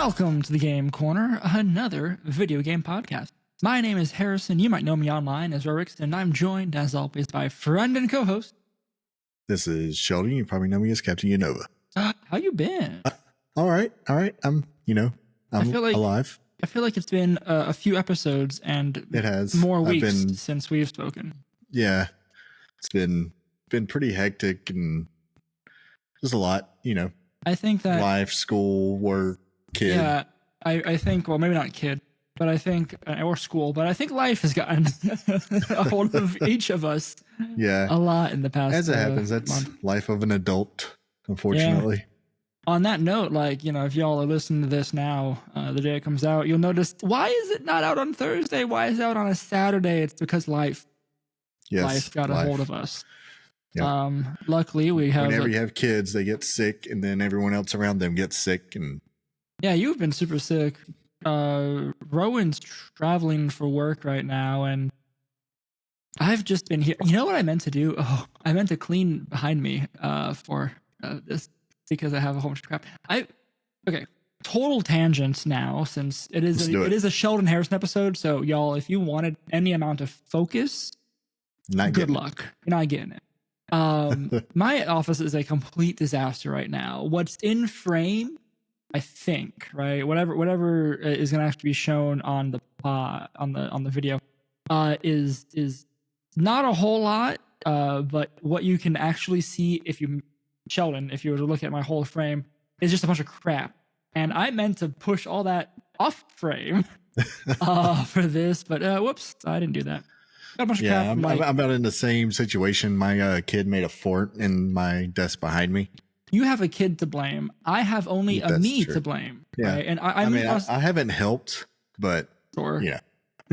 Welcome to the Game Corner, another video game podcast. My name is Harrison. You might know me online as Rorix, and I'm joined, as always, by friend and co-host. This is Sheldon. You probably know me as Captain Unova. How you been? All right. I'm alive. I feel like it's been a few episodes and it has more weeks since we've spoken. Yeah, it's been pretty hectic and just a lot. I think that life, school, work, kid. Yeah, I think, well, maybe not kid, but I think, or school, but I think life has gotten a hold of each of us. Yeah, a lot in the past. As it happens, that's month. Life of an adult, unfortunately. Yeah. On that note, if y'all are listening to this now, the day it comes out, you'll notice, why is it not out on Thursday? Why is it out on a Saturday? It's because life got a hold of us. Yep. Luckily, we have. Whenever you have kids, they get sick, and then everyone else around them gets sick. And yeah, you've been super sick. Rowan's traveling for work right now, and I've just been here. You know what I meant to do? Oh, I meant to clean behind me for this because I have a whole bunch of crap. Okay, total tangent now since it is a Sheldon Harrison episode. So y'all, if you wanted any amount of focus, good luck. You're not getting it. My office is a complete disaster right now. What's in frame, I think, right? Whatever is going to actually be shown on the on the video, is not a whole lot. But what you can actually see if you were to look at my whole frame, is just a bunch of crap. And I meant to push all that off frame, for this, but whoops, I didn't do that. I'm about in the same situation. My kid made a fort in my desk behind me. You have a kid to blame. I have only me to blame. Yeah, right? And I haven't helped, but yeah.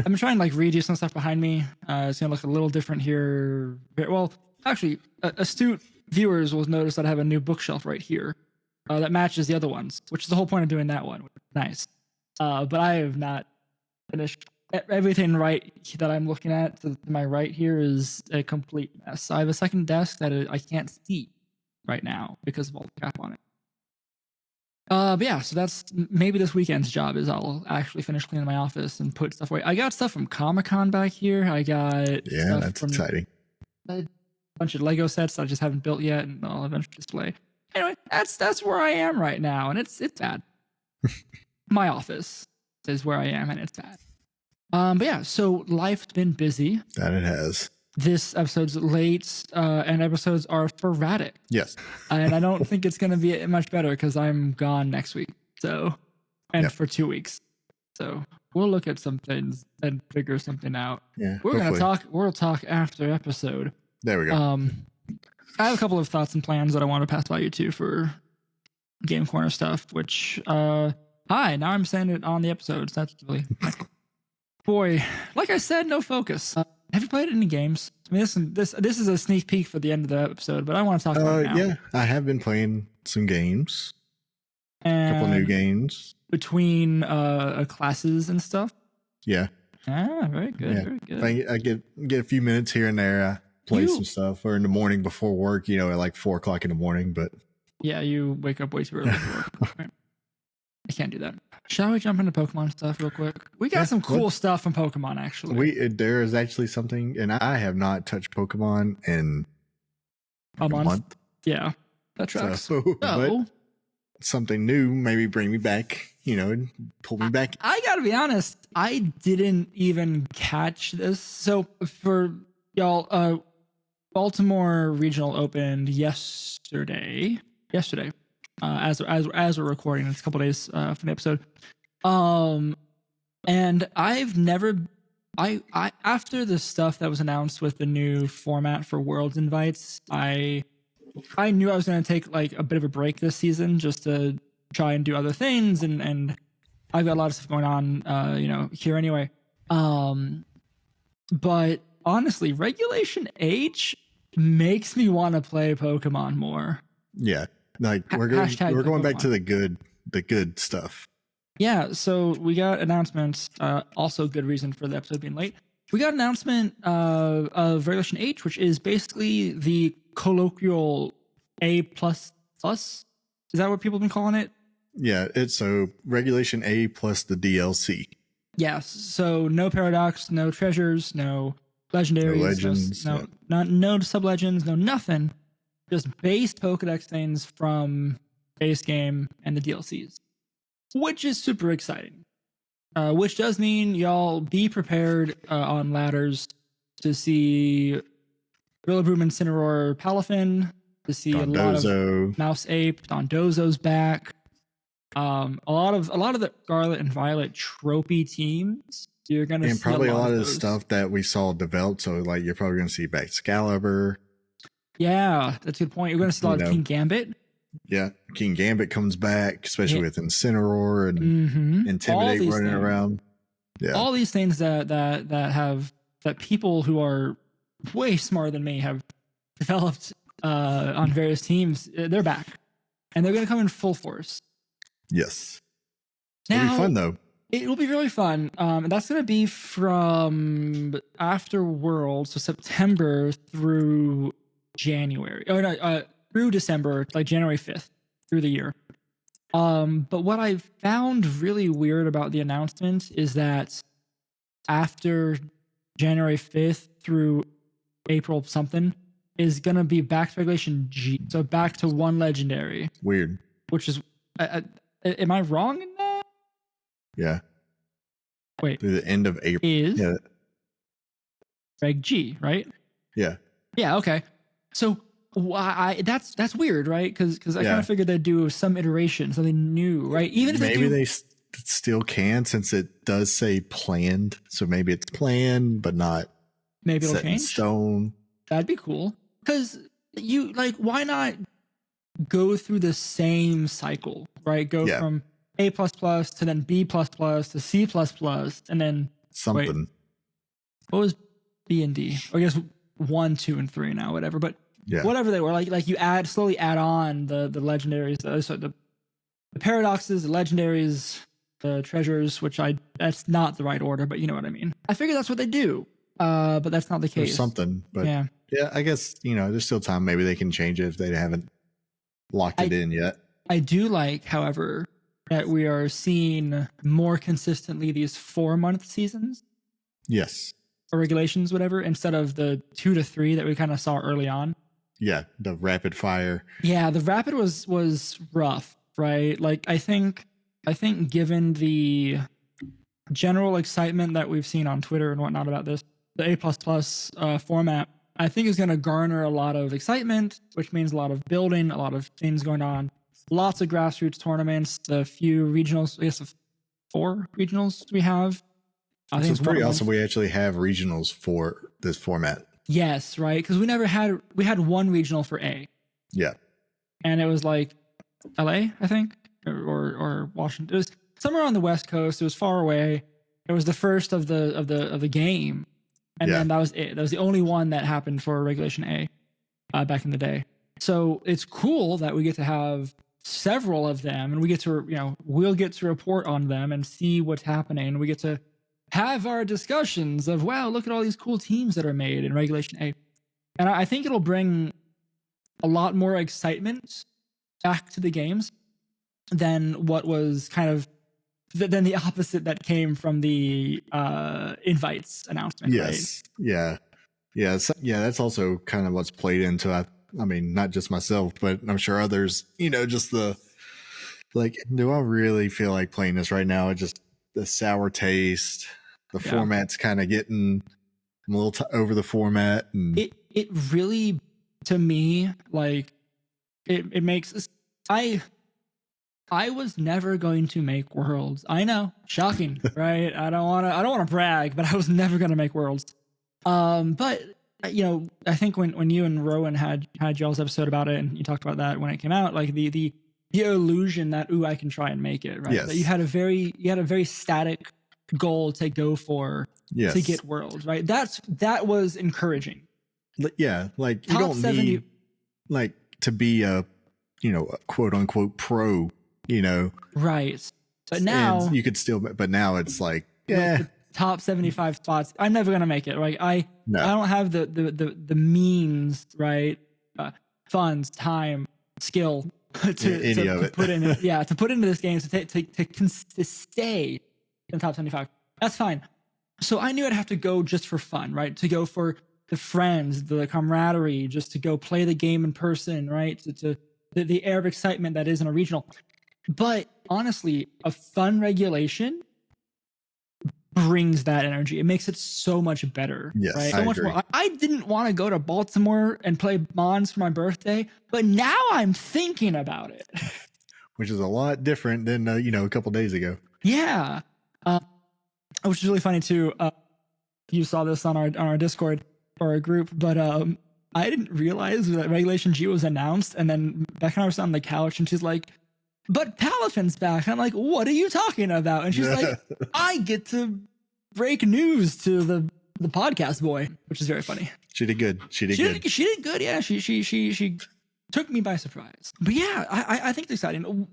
I'm trying to redo some stuff behind me. It's gonna look a little different here. Well, actually, astute viewers will notice that I have a new bookshelf right here that matches the other ones, which is the whole point of doing that one. Nice. But I have not finished. Everything right that I'm looking at to my right here is a complete mess. I have a second desk that I can't see right now because of all the crap on it. But yeah, so that's maybe this weekend's job is I'll actually finish cleaning my office and put stuff away. I got stuff from Comic-Con back here. I got that's exciting. A bunch of Lego sets that I just haven't built yet, and I'll eventually display. Anyway, that's where I am right now, and it's bad. My office is where I am, and it's bad. But yeah, so life's been busy. That it has. This episode's late, and episodes are sporadic. Yes. And I don't think it's going to be much better because I'm gone next week. For 2 weeks. So we'll look at some things and figure something out. Yeah. We'll talk after episode. There we go. I have a couple of thoughts and plans that I want to pass by you too for Game Corner stuff, which, now I'm saying it on the episodes. That's really boy, like I said, no focus. Have you played any games? I mean, this is a sneak peek for the end of the episode, but I want to talk about it now. Yeah, I have been playing some games. A couple new games. Between classes and stuff? Yeah. Very good, yeah. very good. I get a few minutes here and there. I play some stuff, or in the morning before work, at 4 o'clock in the morning, but... Yeah, you wake up way too early for work. Right. I can't do that. Shall we jump into Pokemon stuff real quick? We got some cool stuff from Pokemon, actually. There is actually something, and I have not touched Pokemon in a month. Yeah, that tracks. So something new, maybe bring me back, pull me back. I gotta be honest, I didn't even catch this. So for y'all, Baltimore Regional opened yesterday. As we're recording, it's a couple days from the episode. And I've never, I after the stuff that was announced with the new format for Worlds invites, I knew I was going to take a bit of a break this season just to try and do other things, and I've got a lot of stuff going on, here anyway. But honestly, Regulation H makes me want to play Pokemon more. Yeah. We're going back to the good stuff. Yeah, so we got announcements. Also, good reason for the episode being late. We got an announcement of Regulation H, which is basically the colloquial A++. Is that what people have been calling it? Yeah, it's so Regulation A plus the DLC. Yes. So no paradox, no treasures, no No legendaries, legends. no sub legends, no nothing. Just base Pokedex things from base game and the DLCs, which is super exciting. Which does mean y'all be prepared on ladders to see Rillaboom, Incineroar, Palafin, to see a lot of Mouse Ape, Dondozo's back. A lot of the Scarlet and Violet tropey teams. You're gonna see probably a lot of the those. stuff that we saw developed. So like you're probably gonna see Excalibur. Yeah, that's a good point. You're gonna see a lot of King Gambit. Yeah, King Gambit comes back, especially with Incineroar and Intimidate running around. Yeah, all these things that people who are way smarter than me have developed on various teams. They're back, and they're gonna come in full force. Yes, now, it'll be fun though. It will be really fun. That's gonna be from after World, so September through January. Oh no, through December, like January 5th through the year. But what I found really weird about the announcement is that after January 5th through April something is gonna be back to Regulation G, so back to one legendary. Weird. Which is, am I wrong in that? Yeah. Wait. Through the end of April. Is Reg G, right? Yeah. Yeah. Okay. So why? That's weird, right? Because I kind of figured they'd do some iteration, something new, right? Even if maybe they still can, since it does say planned. So maybe it's planned, but not. Maybe it'll set change. In stone. That'd be cool. Because you why not go through the same cycle, right? Go from A++ to then B++ to C++, and then something. Wait, what was B and D? I guess 1, 2, and 3 now, whatever. But whatever they were, like you slowly add on the legendaries, the paradoxes, the legendaries, the treasures, which that's not the right order, but you know what I mean. I figure that's what they do, but that's not the case. Or something, but yeah, I guess there's still time. Maybe they can change it if they haven't locked it in yet. I do like, however, that we are seeing more consistently these 4-month seasons. Yes. Or regulations, whatever, instead of the 2 to 3 that we kind of saw early on. Yeah, the rapid fire. Yeah, the rapid was rough, right? Like I think given the general excitement that we've seen on Twitter and whatnot about this, the A++ format, I think is going to garner a lot of excitement, which means a lot of building, a lot of things going on, lots of grassroots tournaments, the few regionals, I guess the 4 regionals we have. I think it's pretty awesome. We actually have regionals for this format. Yes, right. Because we had one regional for A. Yeah. And it was like LA, I think, or Washington. It was somewhere on the West Coast. It was far away. It was the first of the game. And then that was it. That was the only one that happened for Regulation A back in the day. So it's cool that we get to have several of them, and we get to, we'll get to report on them and see what's happening. We get to have our discussions of, wow, look at all these cool teams that are made in Regulation A. And I think it'll bring a lot more excitement back to the games than what was kind of than the opposite that came from the invites announcement. Yes. Right? Yeah. That's also kind of what's played into I mean, not just myself, but I'm sure others, just the, do I really feel like playing this right now? It just, the sour taste, the format's kind of getting a little over the format. And it really, to me, it makes, I was never going to make Worlds. I know, shocking, right? I don't want to brag, but I was never going to make Worlds. But I think when you and Rowan had y'all's episode about it, and you talked about that when it came out, like the illusion that I can try and make it, right? Yes. That you had a very static goal to go for to get Worlds, right? That was encouraging. Yeah, you don't need to be a quote unquote pro, right? But now and you could still, but now it's top 75 spots. I'm never gonna make it. Right? I don't have the means, right? Funds, time, skill, to put in it. Yeah, to put into this game to stay in the top 75. That's fine. So I knew I'd have to go just for fun, right? To go for the friends, the camaraderie, just to go play the game in person, right? To the air of excitement that is in a regional. But honestly, a fun regulation brings that energy. It makes it so much better. Yes, right? I So much agree. more. I didn't want to go to Baltimore and play Mons for my birthday, but now I'm thinking about it. Which is a lot different than a couple days ago. Yeah, which is really funny too. You saw this on our Discord or our group, but I didn't realize that Regulation G was announced, and then Becca and I were sitting on the couch, and she's like, "But Palafin's back." And I'm like, "What are you talking about?" And she's like, "I get to break news to the podcast boy," which is very funny. She did good. She did good. She did good. Yeah, she took me by surprise. But yeah, I think it's exciting.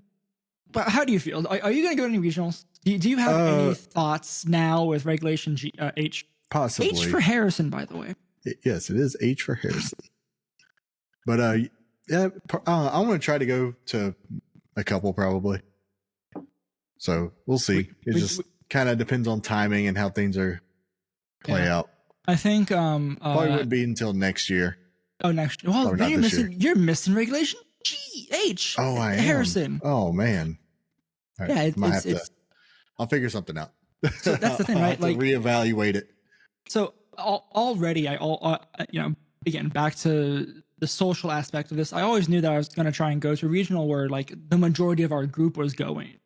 But how do you feel? Are you going to go to any regionals? Do you have any thoughts now with Regulation G, H? Possibly. H for Harrison, by the way. Yes, it is H for Harrison. But yeah, I want to try to go to a couple probably. So we'll see. It just kind of depends on timing and how things are play out. I think probably wouldn't be until next year. Oh, next year. Well, then you're missing Regulation G, H. Oh, I am. Harrison. Oh man. Right. Yeah, I'll figure something out. So that's the thing, right? Like reevaluate it. So already, again, back to the social aspect of this. I always knew that I was going to try and go to regional where like the majority of our group was going.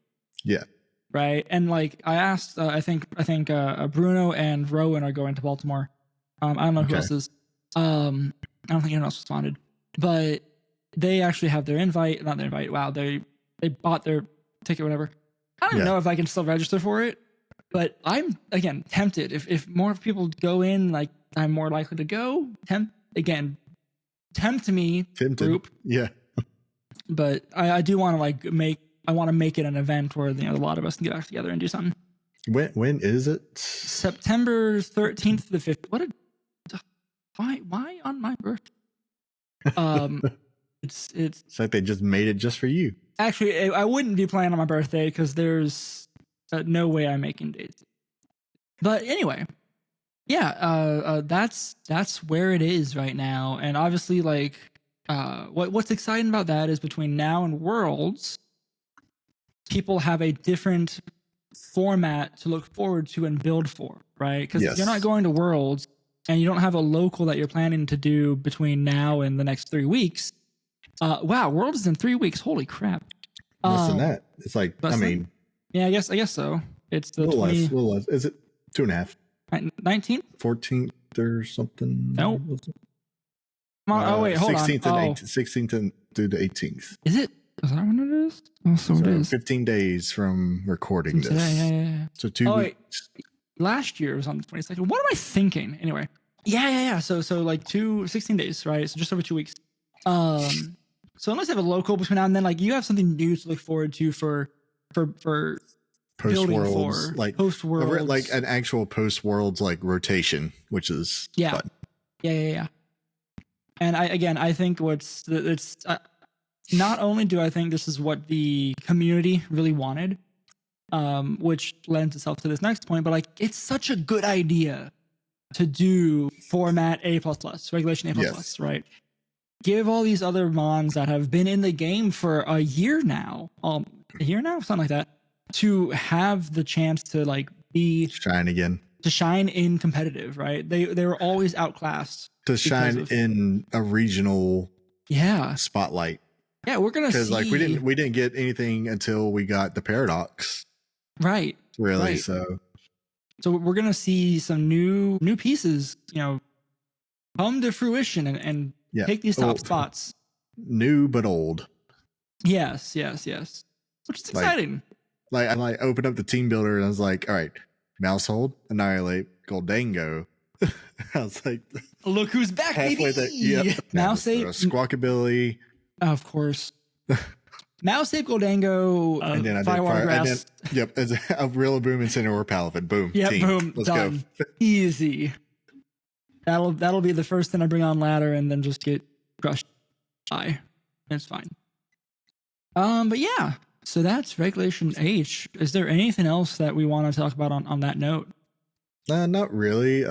Yeah. Right. And like I asked, I think Bruno and Rowan are going to Baltimore. I don't know who else is. I don't think anyone else responded, but they actually have their invite. Not their invite. Wow. They bought their ticket, whatever. I don't even know if I can still register for it, but I'm again tempted. If more people go in, like I'm more likely to go. Tempt me, group. Yeah. But I do want to make it an event where a lot of us can get back together and do something. When is it? September 13th to the 15th. Why on my birthday? It's like they just made it just for you. Actually, I wouldn't be playing on my birthday because there's no way I'm making dates. But anyway, yeah, that's where it is right now. And obviously, like, what's exciting about that is between now and Worlds, people have a different format to look forward to and build for, right? Because if you're not going to Worlds and you don't have a local that you're planning to do between now and the next 3 weeks, wow, Worlds is in 3 weeks. Holy crap! Less than that. It's like, yeah, I guess so. It's the little less. Is it 2.5? 19th, 14th or something? Nope. Oh wait, hold 16th on. And 16th through the 18th. Is it? Is that when it is? Oh, so it is. 15 days from recording this. Yeah. So 2 weeks. Wait. Last year was on the 22nd. What am I thinking? Anyway. Yeah. So like 16 days, right? So just over 2 weeks. So unless you have a local between now and then, like you have something new to look forward to for post worlds, like post worlds, like an actual post worlds like rotation, which is fun. Yeah. And I think not only do I think this is what the community really wanted, which lends itself to this next point, but like it's such a good idea to do format A++, regulation A++, right? Give all these other mons that have been in the game for a year now, something like that, to have the chance to like shine again, to shine in competitive, right? They were always outclassed. To shine in a regional spotlight. Yeah, we're gonna see, because like we didn't get anything until we got the Paradox. Right. Really. Right. So we're gonna see some new pieces, come to fruition and take these top spots. New but old. Yes. Which is exciting. Like I opened up the team builder and I was like, all right, Mousehold, Annihilate, Goldango. I was like, look who's back, halfway baby. Yep. Mouse Ape, Squawkabilly. Of course. Mouse Ape, Goldango, and then I Firewater Grass. And then, yep, as a Real Boom and Cineroar Palafin. Boom. Yep, team. boom. Let's done. go. Easy. That'll be the first thing I bring on ladder and then just get crushed by. It's fine. But yeah, so that's Regulation H. Is there anything else that we want to talk about on that note? Not really.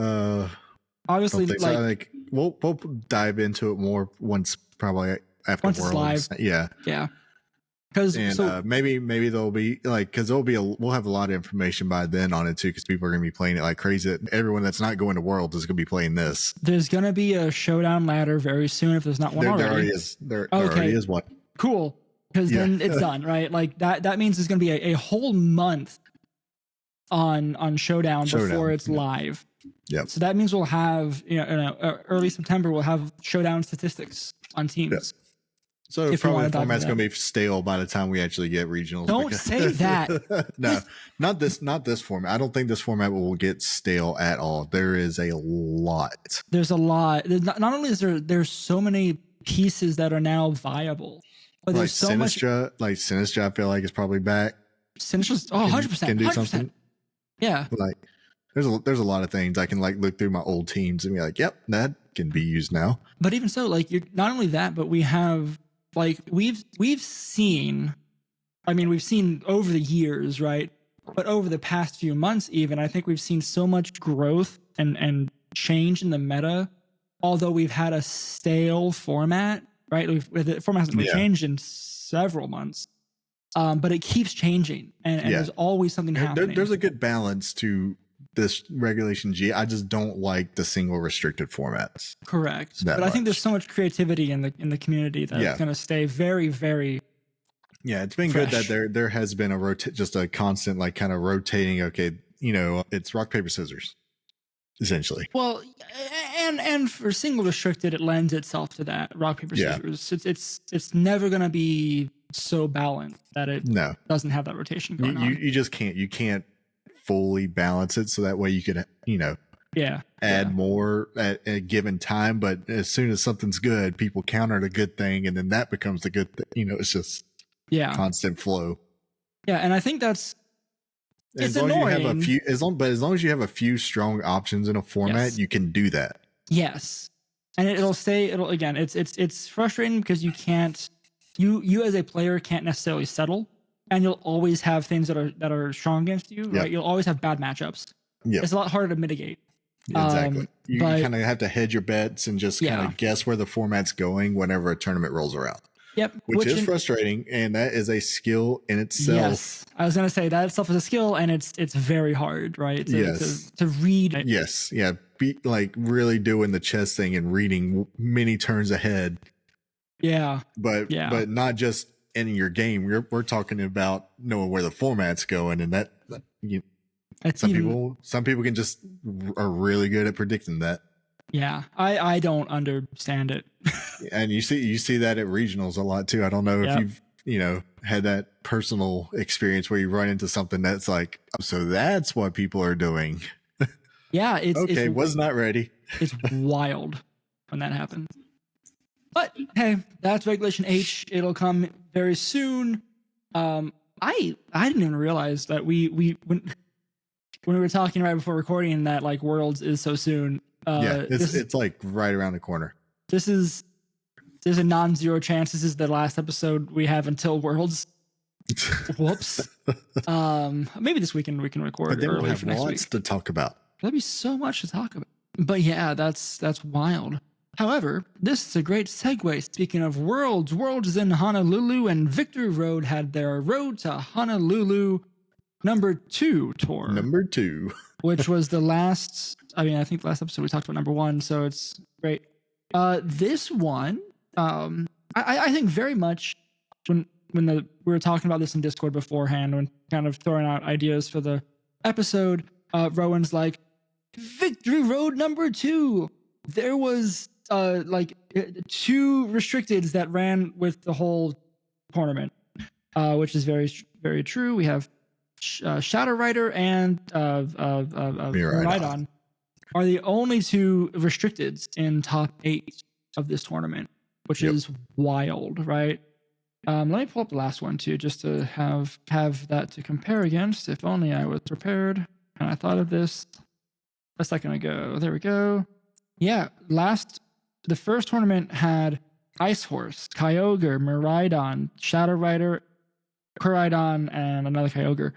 Obviously, don't think like so. Like we'll dive into it more once, probably after once it's Worlds. live, Yeah, yeah. Because and so maybe there'll be like because we'll have a lot of information by then on it too because people are gonna be playing it like crazy. Everyone that's not going to Worlds is gonna be playing this. there's gonna be a showdown ladder very soon if there's not one There already. already is. There already is one. Cool. Because then it's done, right? Like that means there's gonna be a whole month on Showdown before it's live. Yep. So that means we'll have early September we'll have Showdown statistics on teams. Yep. So if probably the format's going to be stale by the time we actually get regionals. Don't say that. No, not this format. I don't think this format will get stale at all. There is a lot. There's a lot. Not only is there's so many pieces that are now viable, but there's so Sinistra, much. Like Sinistra, I feel like is probably back. Sinistra's 100% can do 100%. something. Yeah. Like there's a lot of things I can like look through my old teams and be like, yep, that can be used now. But even so, like not only that, but we have like we've seen, I mean, we've seen over the years, right? But over the past few months, even I think we've seen so much growth and change in the meta. Although we've had a stale format, right? The format hasn't really changed in several months, but it keeps changing, and there's always something happening. There's a good balance to this Regulation G. I just don't like the single restricted formats. Correct. But I think there's so much creativity in the community that's going to stay very, very. Yeah, it's been fresh. Good that there has been just a constant like kind of rotating. Okay, it's rock paper scissors, essentially. Well, and for single restricted, it lends itself to that rock paper scissors. It's never going to be so balanced that it doesn't have that rotation going on. You just can't. You can't fully balance it so that way you could add more at a given time, but as soon as something's good, people counter the good thing and then that becomes the good thing. It's just constant flow. And I think that's as long as you have a few as long as you have a few strong options in a format, you can do that. And it's frustrating because you can't you as a player can't necessarily settle. And you'll always have things that are strong against you, right? You'll always have bad matchups. It's a lot harder to mitigate. Exactly. You kind of have to hedge your bets and just kind of guess where the format's going whenever a tournament rolls around. Which is frustrating, and that is a skill in itself. Yes, I was gonna say that itself is a skill, and it's very hard, right? To read. Yes, be like really doing the chess thing and reading many turns ahead. But not just in your game. We're talking about knowing where the format's going, and some people can just are really good at predicting that. I don't understand it. And you see that at regionals a lot too. I don't know if you've had that personal experience where you run into something that's like, so that's what people are doing. It's was not ready. It's wild when that happens. But hey, that's Regulation H. It'll come very soon. I didn't even realize that when we were talking right before recording that like Worlds is so soon. It's like right around the corner. There's a non-zero chance this is the last episode we have until Worlds. Whoops. Maybe this weekend we can record. But then we'll have lots to talk about. There'll be so much to talk about. But yeah, that's wild. However, this is a great segue. Speaking of Worlds, Worlds is in Honolulu, and Victory Road had their Road to Honolulu #2 tour. #2. Which was the last, I think the last episode we talked about #1, so it's great. This one, I think very much when we were talking about this in Discord beforehand, when kind of throwing out ideas for the episode, Rowan's like, Victory Road #2. There was like 2 restricteds that ran with the whole tournament, which is very, very true. We have Shadow Rider and Miraidon are the only 2 restricteds in top 8 of this tournament, which is wild, right? Let me pull up the last one too, just to have that to compare against. If only I was prepared and I thought of this a second ago. There we go. Yeah, the first tournament had Ice Horse, Kyogre, Miraidon, Shadow Rider, Koraidon, and another Kyogre.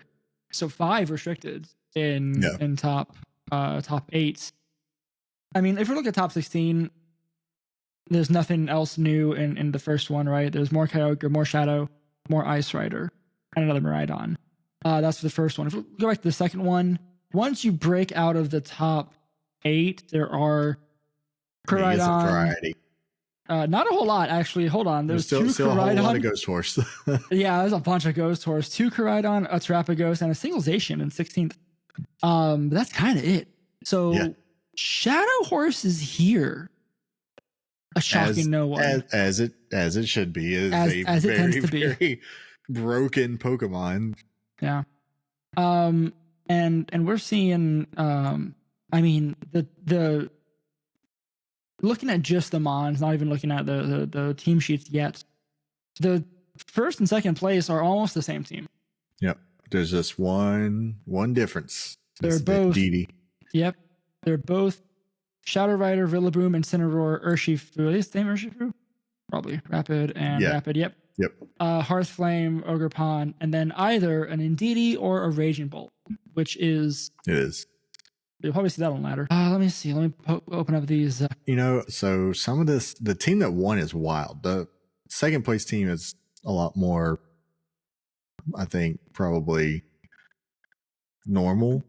So 5 restricted in top 8. I mean, if we look at top 16, there's nothing else new in the first one, right? There's more Kyogre, more Shadow, more Ice Rider, and another Miraidon. That's for the first one. If we go back to the second one, once you break out of the top 8, there are Koraidon. Not a whole lot, actually. Hold on. There's still 2 Koraidon. A whole lot of Ghost Horse. Yeah, there's a bunch of Ghost Horse. 2 Koraidon, a Terapagos, and a single Zacian in 16th. But that's kind of it. So Shadow Horse is here. A shocking no one. As it should be. As it tends to be. Very broken Pokemon. Yeah. And we're seeing I mean the looking at just the Mons, not even looking at the team sheets yet. The first and second place are almost the same team. Yep. There's just one difference. They're both Indeedee. Yep. They're both Shadow Rider, Rillaboom, Incineroar, Urshifu. Are they the same Urshifu? Probably. Rapid and Rapid. Yep. Hearthflame, Ogerpon, and then either an Indeedee or a Raging Bolt, which is... It is. You'll probably see that on ladder. Let me see. Let me open up these. So some of this, the team that won is wild. The second place team is a lot more, I think, probably normal.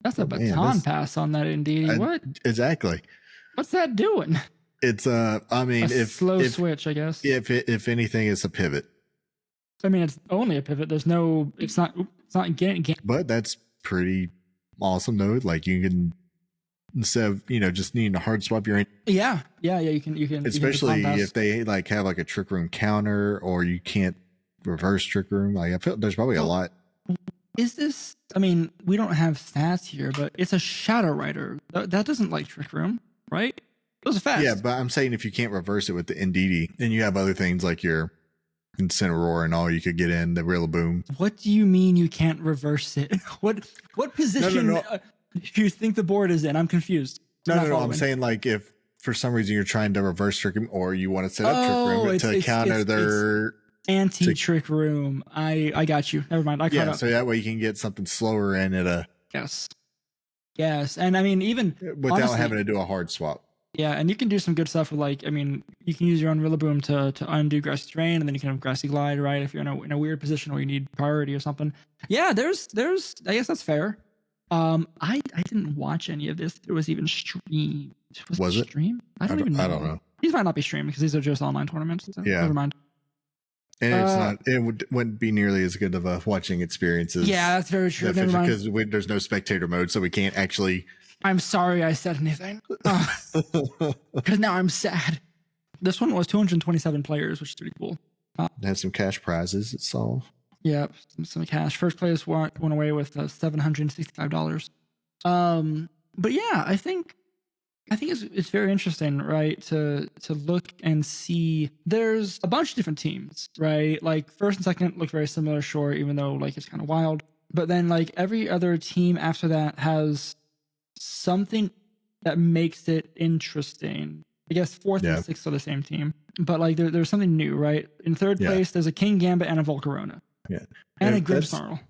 That's a baton pass on that Indeedee. What? Exactly. What's that doing? It's I mean, if slow switch, I guess. If anything, it's a pivot. I mean, it's only a pivot. There's no. It's not getting. But that's pretty awesome though. Like you can, instead of just needing to hard swap your yeah you can especially if they like have like a Trick Room counter or you can't reverse Trick Room. Like I feel there's probably a lot. Is this? I mean, we don't have stats here, but it's a Shadow Rider that doesn't like Trick Room, right? Those are fast. Yeah, but I'm saying if you can't reverse it with the Indeedee, then you have other things like your Incineroar and all you could get in the Rillaboom. What do you mean you can't reverse it? What position do you think the board is in? I'm confused. No. I'm saying like if for some reason you're trying to reverse Trick Room or you want to set up Trick Room to counter their anti-Trick Room. I got you. Never mind. So that way you can get something slower in at a yes. And I mean even without honestly, having to do a hard swap. Yeah, and you can do some good stuff with like, I mean, you can use your own Rillaboom to undo Grassy Terrain, and then you can have Grassy Glide, right? If you're in a weird position where you need priority or something. Yeah, there's I guess that's fair. I didn't watch any of this. It was even streamed. Was it streamed? I don't even know. I don't know. These might not be streamed because these are just online tournaments. So yeah. Never mind. And it's not. It wouldn't be nearly as good of a watching experience as. Yeah, that's very true. Never mind. Because there's no spectator mode, so we can't actually. I'm sorry I said anything. Because now I'm sad. This one was 227 players, which is pretty cool. They had some cash prizes. It's all. Yeah, some cash. First place went away with $765. But yeah, I think it's very interesting, right? To look and see. There's a bunch of different teams, right? Like first and second look very similar, sure, even though like it's kind of wild. But then like every other team after that has something that makes it interesting. I guess fourth and sixth are the same team, but like there's something new, right? In third place, there's a King Gambit and a Volcarona. Yeah, and a Grimmsnarl.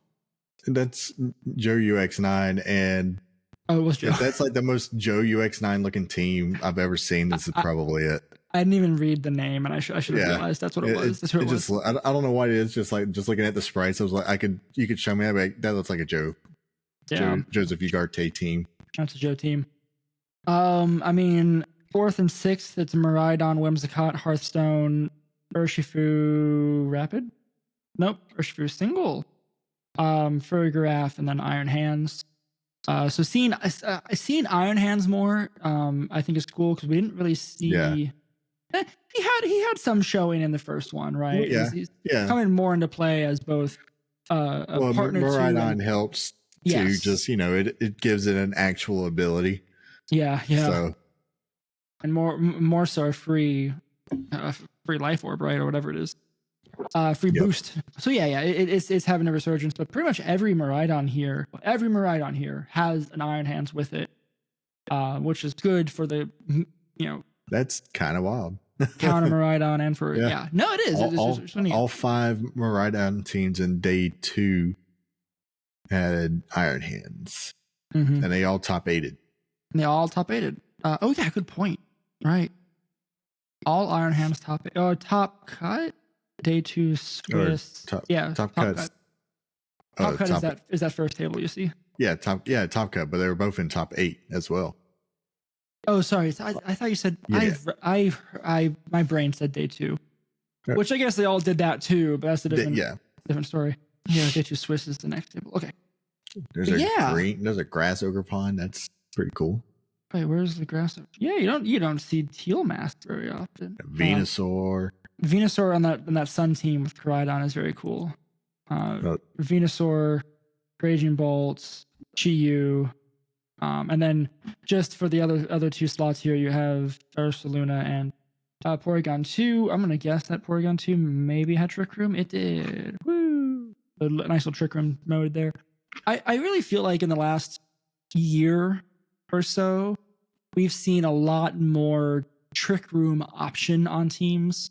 That's Joe UX9, and it was Joe. If that's like the most Joe UX9 looking team I've ever seen. This is probably it. I didn't even read the name, and I should have realized that's what it was. That's what it was. I don't know what it is. Just looking at the sprites, I was like, you could show me that looks like a Joe. Yeah, Joseph Ugarte team. That's a Joe team. I mean, fourth and sixth, it's Miraidon, Whimsicott, Hearthstone, Urshifu, Rapid. Nope, Urshifu single. Farigiraf, and then Iron Hands. So seeing Iron Hands more, I think is cool because we didn't really see. Yeah. He had some showing in the first one, right? Yeah, he's coming more into play as both a partner. Miraidon helps to just it gives it an actual ability. Yeah. So. And more so a free life orb, right, or whatever it is. Free boost. So it's having a resurgence, but pretty much every Miraidon here has an Iron Hands with it, which is good for the That's kind of wild. counter Miraidon and for yeah. No, it is. All 5 Miraidon teams in day 2 had Iron Hands, and they all top 8'd. They all top 8'd. Oh yeah, good point. Right. All Iron Hands top 8. Oh, top cut. Day 2 Swiss. Top top cut. Top cut is that first table you see? Yeah, top cut, but they were both in top 8 as well. Oh, sorry. I thought you said my brain said day 2, which I guess they all did that too, but that's a different story. Yeah, day 2 Swiss is the next table. Okay. There's a grass ogre pond. That's pretty cool. Wait, where's the grass? Yeah, you don't see teal mask very often. Venusaur. Venusaur on that sun team with Koraidon is very cool. Venusaur, Raging Bolts, Chi-Yu, and then just for the other 2 slots here, you have Ursaluna and Porygon 2. I'm gonna guess that Porygon 2 maybe had Trick Room. It did. Woo! A nice little Trick Room mode there. I really feel like in the last year or so, we've seen a lot more Trick Room option on teams,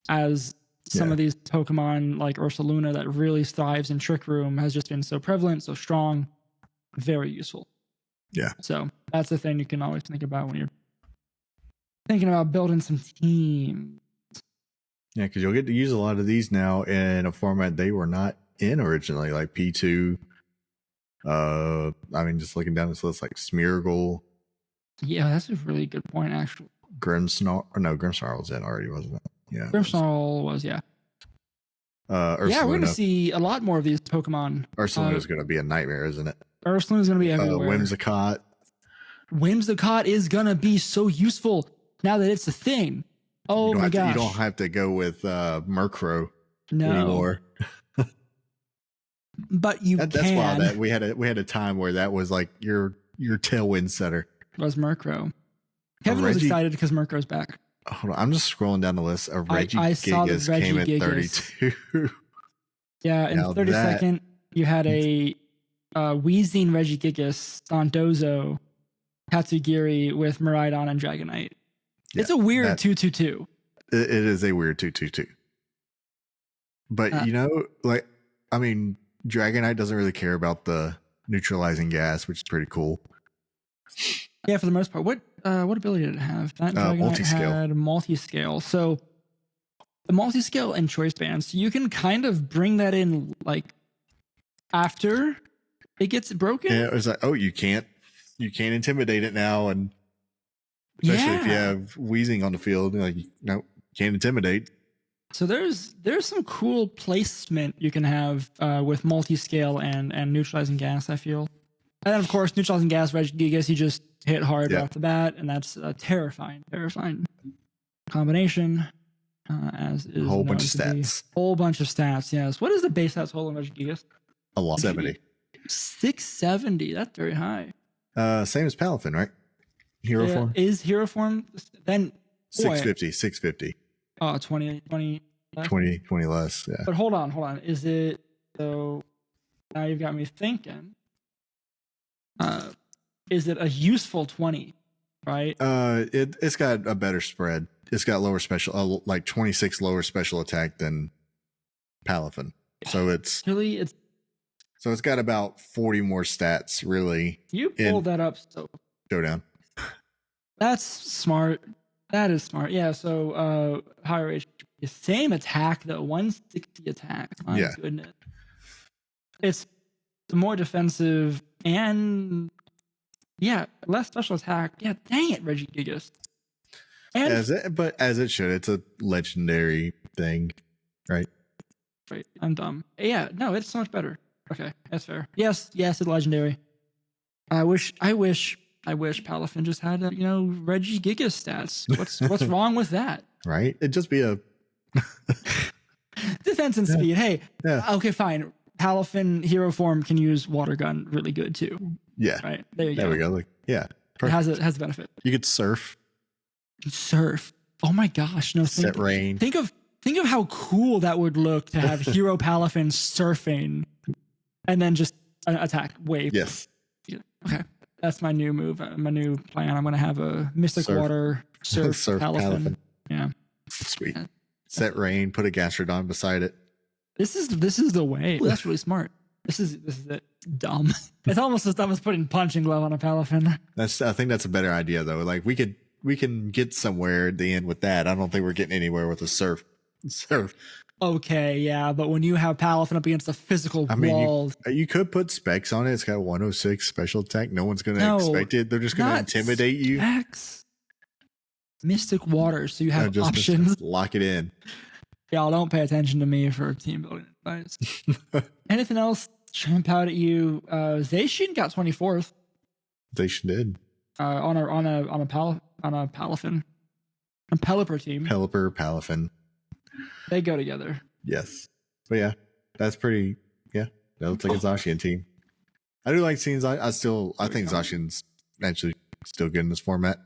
as some of these Pokemon like Ursaluna that really thrives in Trick Room has just been so prevalent, so strong, very useful. Yeah. So that's the thing you can always think about when you're thinking about building some teams. Yeah, because you'll get to use a lot of these now in a format they were not in originally, like P2. Just looking down this list, like Smeargle. Yeah, that's a really good point, actually. Grimmsnarl was in already, wasn't it? Yeah. Grimmsnarl was, yeah. Ursaluna. Yeah, we're going to see a lot more of these Pokemon. Ursaluna is going to be a nightmare, isn't it? Ursaluna is going to be everywhere. Whimsicott is going to be so useful now that it's a thing. Oh my gosh. You don't have to go with Murkrow anymore. But you can. That's why we had a time where that was like your tailwind setter. Was Murkrow. Kevin was excited because Murkrow's back. Hold on, I'm just scrolling down the list. A Regigigas came at 32. Yeah, in 32nd, you had a Wheezing Regigigas, Dondozo, Tatsugiri with Miraidon and Dragonite. It's a weird 2-2-2. It is a weird 2-2-2. But Dragonite doesn't really care about the neutralizing gas, which is pretty cool. Yeah, for the most part. What ability did it have? That multi-scale. Had multi-scale. So the multi-scale and choice bands, you can kind of bring that in like after it gets broken. Yeah, it was like, you can't intimidate it now, and especially if you have Wheezing on the field, like no, can't intimidate. So there's some cool placement you can have with multi-scale and neutralizing gas, I feel. And then, of course, neutralizing gas, Regigigas, you just hit hard right off the bat, and that's a terrifying combination. As is a whole bunch of stats. Whole bunch of stats, yes. What is the base stats total in Regigigas? A lot. 70. 670. That's very high. Same as Palafin, right? Hero form? Is Hero form then 650. Oh, 20 less. 20 less, yeah. But hold on. Is it so now you've got me thinking. Is it a useful 20, right? It's got a better spread. It's got lower special, like 26 lower special attack than Palafin. So it's got about 40 more stats, really. You pulled that up. So Showdown. That's smart. That is smart. Yeah. So higher HP, same attack though, 160 attack. My goodness. It's the more defensive and less special attack. Yeah, dang it, Regigigas. And as it should. It's a legendary thing, right? Right. I'm dumb. Yeah, no, it's so much better. Okay, that's fair. Yes, it's legendary. I wish Palafin just had Regigigas stats. What's wrong with that? Right? It'd just be a defense and speed. Hey, okay, fine. Palafin hero form can use water gun really good too. Yeah. Right. There you go. There we go. Like, yeah. Perfect. It has a benefit. You could surf. Oh my gosh. No. Set rain. Think of how cool that would look to have Hero Palafin surfing and then just an attack wave. Yes. Okay. That's my new move. My new plan. I'm going to have a Mystic Water Surf, Surf Palafin. Palafin. Yeah. Sweet. Yeah. Set rain, put a Gastrodon beside it. This is the way. Ooh, that's really smart. This is it. Dumb. It's almost as dumb as putting punching glove on a Palafin. I think that's a better idea though. Like we can get somewhere at the end with that. I don't think we're getting anywhere with a surf. Okay, yeah, but when you have Palafin up against a physical wall, you could put specs on it. It's got 106 special attack. No one's gonna expect it. They're just gonna intimidate you. Specs. Mystic Waters, so you have options. Lock it in. Y'all don't pay attention to me for team building advice. Anything else jump out at you? Zacian got 24th. Zacian did. On a Palafin. A Pelipper team. Palafin. They go together. Yes. But yeah, that's pretty that looks like a Zacian team. I do like seeing I think Zacian's actually still good in this format.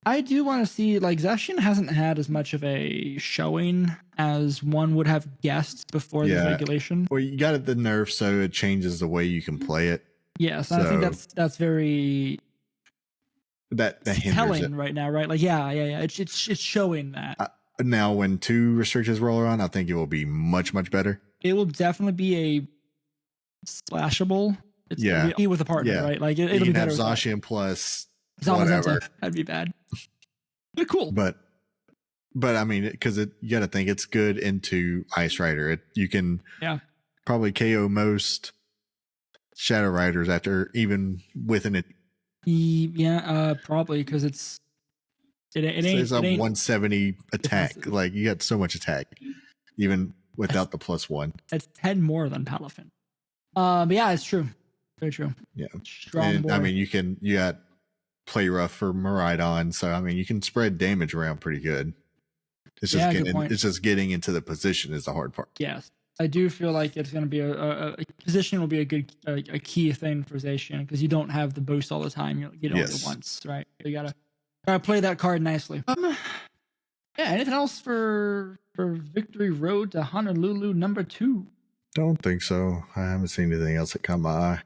I do want to see, like, Zacian hasn't had as much of a showing as one would have guessed before the regulation. Well, you got it the nerf, so it changes the way you can play it. Yes, so, I think that's very that telling it right now, right? Like, yeah. It's showing that. Now, when 2 restrictions roll around, I think it will be much, much better. It will definitely be a splashable. It's gonna be with a partner, right? Like it'll be better. Zacian plus Zamazenta. whatever. That'd be bad. But cool. But I mean, because you got to think it's good into Ice Rider. You can probably KO most Shadow Riders after even within it. Yeah, probably because it's a 170 attack. Defensive. Like you got so much attack, even without the +1. That's 10 more than Palafin. But yeah, it's true. Very true. Yeah. Strong boy. I mean, you got Play Rough for Miraidon, so I mean you can spread damage around pretty good. It's just getting into the position is the hard part. Yes, I do feel like it's going to be a position will be a key thing for Zacian because you don't have the boost all the time. You don't get once, right? You gotta play that card nicely. Yeah. Anything else for Victory Road to Honolulu #2? Don't think so. I haven't seen anything else that caught my eye.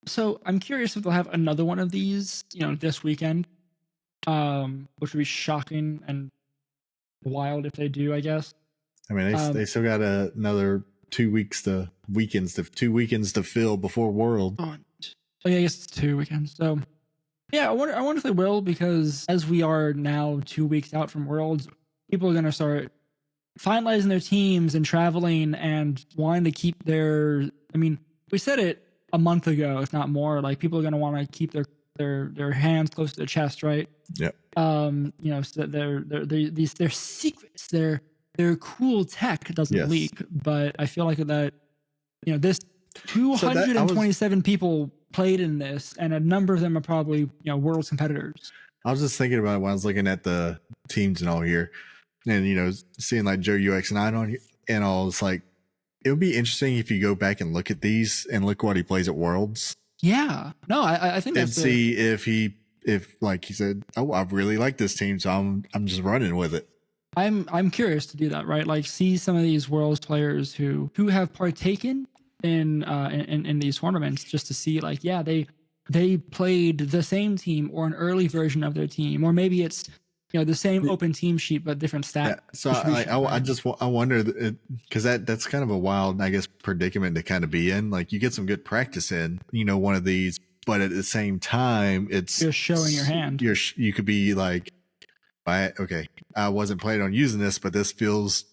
So I'm curious if they'll have another one of these, this weekend, which would be shocking and wild if they do, I guess. I mean, they still got another 2 weekends to fill before World. Oh yeah, I guess it's 2 weekends. So yeah, I wonder if they will, because as we are now 2 weeks out from Worlds, people are gonna start finalizing their teams and traveling and wanting to keep their. I mean, we said it a month ago, if not more. Like people are gonna want to keep their hands close to their chest, right? Yeah. So that their secrets, their cool tech doesn't leak. But I feel like that, this 227 people played in this, and a number of them are probably World's competitors. I was just thinking about it when I was looking at the teams and all here, and seeing like Joe UX9 on here and all. It's like it would be interesting if you go back and look at these and look what he plays at Worlds. Yeah, no, I think and see if like he said, oh, I really like this team, so I'm just running with it. I'm curious to do that, right? Like see some of these Worlds players who have partaken in these tournaments, just to see like, yeah, they played the same team or an early version of their team, or maybe it's the same open team sheet but different stats. Yeah, so I wonder because that's kind of a wild, I guess, predicament to kind of be in. Like you get some good practice in one of these, but at the same time it's you're showing your hand. You could be like, I wasn't planning on using this, but this feels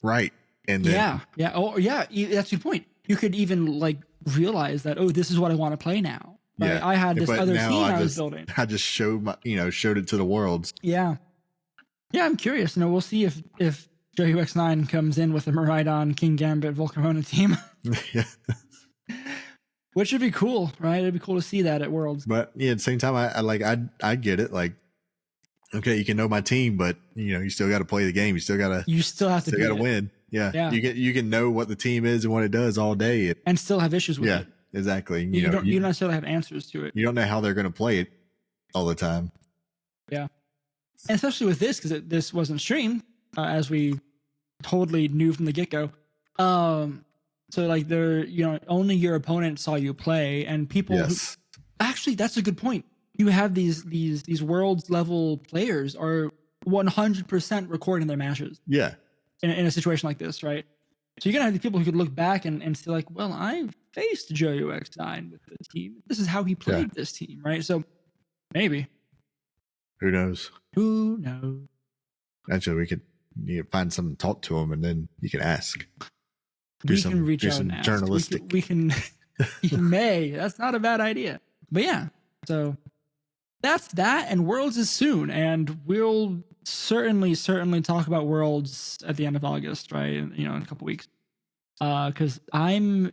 right. And then, that's your point. You could even like realize that, this is what I want to play now. Right? Yeah, I had this other team I was building. I just showed it to the Worlds. Yeah. Yeah, I'm curious. We'll see if Joe UX9 comes in with a Miraidon, King Gambit, Volcarona team. Yeah. Which would be cool, right? It'd be cool to see that at Worlds. But yeah, at the same time, I get it. Like, okay, you can know my team, but you still got to play the game. You still have to win. Yeah. You can know what the team is and what it does all day, and still have issues with it. Yeah, exactly. You don't necessarily have answers to it. You don't know how they're going to play it all the time. Yeah, and especially with this, because this wasn't streamed, as we totally knew from the get-go. So like only your opponent saw you play, and people. Yes. Actually, that's a good point. you have these worlds level players are 100% recording their matches. Yeah. In a situation like this, right? So you're gonna have these people who could look back and say like, well, I faced Joe UX9 with the team. This is how he played this team, right? So maybe. Who knows? Who knows? Actually, you could find someone to talk to him, and then you can ask. We can reach out and ask. Journalistic. We can may. That's not a bad idea. But yeah, so that's that. And Worlds is soon, and we'll certainly talk about Worlds at the end of August, right? In a couple weeks. Because I am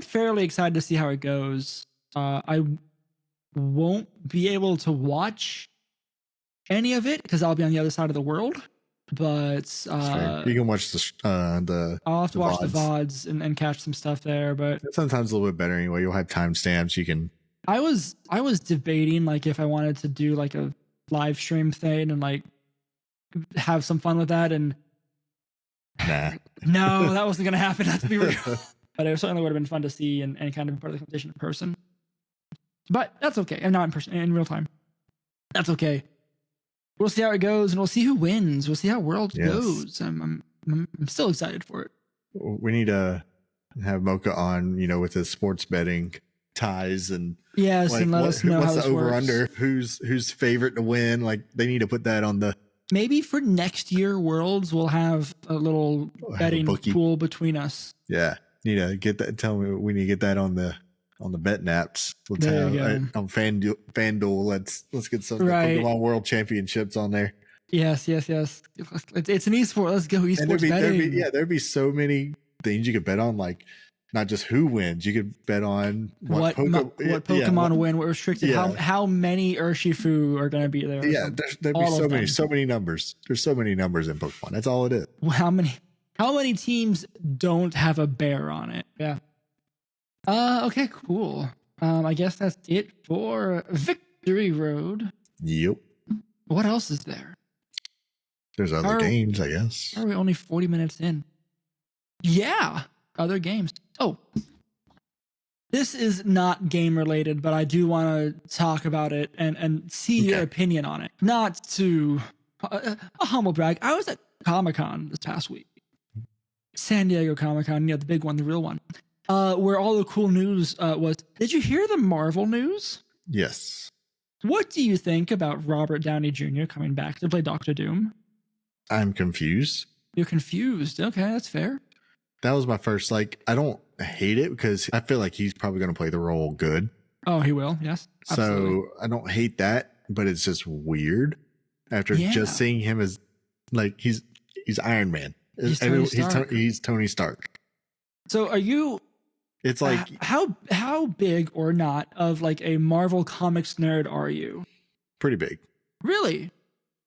fairly excited to see how it goes. I won't be able to watch any of it because I'll be on the other side of the world. But you can watch the I'll have to watch the VODs and catch some stuff there. But sometimes a little bit better anyway. You'll have timestamps. You can. I was debating like if I wanted to do like a live stream thing and like have some fun with that, and no, that wasn't gonna happen. Not to be real, but it certainly would have been fun to see and kind of be part of the competition in person. But that's okay. And not in person, in real time. That's okay. We'll see how it goes, and we'll see who wins. We'll see how Worlds goes. I'm still excited for it. We need to have Mocha on, with his sports betting ties and and let us know what's how the over under, who's favorite to win. Like they need to put that on the. Maybe for next year Worlds, we'll have a little betting pool between us. Yeah, need to get that. Tell me we need to get that on the bet naps. Let's have on FanDuel. Let's get some Pokémon World Championships on there. Yes. It's an esport. Let's go esports betting. There'd be so many things you could bet on, like not just who wins. You could bet on what Pokemon win, what restricted, how many Urshifu are going to be there. Yeah, there'd be so many numbers. There's so many numbers in Pokemon. That's all it is. How many teams don't have a bear on it? Yeah. Okay, cool. I guess that's it for Victory Road. Yep. What else is there? There's other games, I guess. Are we only 40 minutes in? Yeah, other games. Oh, this is not game related, but I do want to talk about it and see your opinion on it. Not to a humble brag. I was at Comic-Con this past week. San Diego Comic-Con, the big one, the real one. Where all the cool news was. Did you hear the Marvel news? Yes. What do you think about Robert Downey Jr. coming back to play Doctor Doom? I'm confused. You're confused. Okay, that's fair. That was my first, I don't hate it because I feel like he's probably going to play the role good. Oh, he will. Yes. Absolutely. So I don't hate that, but it's just weird after just seeing him as he's Iron Man. He's Tony Stark. So are you? It's like how big or not of a Marvel Comics nerd are you? Pretty big. Really?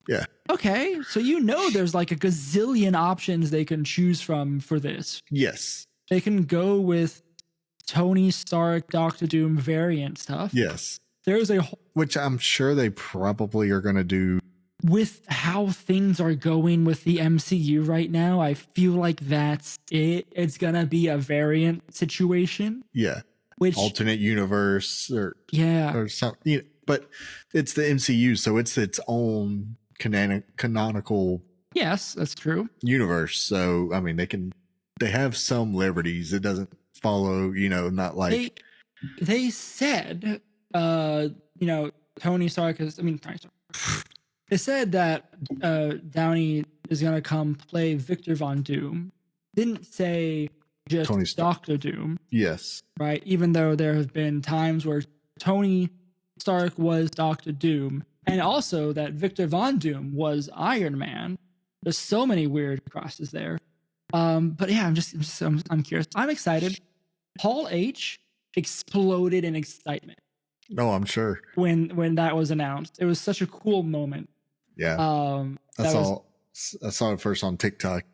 Yeah. Okay, so there's a gazillion options they can choose from for this. Yes. They can go with Tony Stark, Doctor Doom variant stuff. Yes. There's which I'm sure they probably are going to do. With how things are going with the MCU right now, I feel like that's it. It's going to be a variant situation. Yeah. Which alternate universe or something. But it's the MCU, so it's its own canonical. Yes, that's true. Universe. So I mean, they have some liberties. It doesn't follow. Not like they said. Tony Stark is. They said that Downey is gonna come play Victor Von Doom. Didn't say just Doctor Doom. Yes. Right. Even though there have been times where Tony Stark was Doctor Doom, and also that Victor Von Doom was Iron Man. There's so many weird crosses there. But yeah, I'm curious. I'm excited. Paul H exploded in excitement. No, I'm sure. When that was announced, it was such a cool moment. Yeah. I saw it first on TikTok.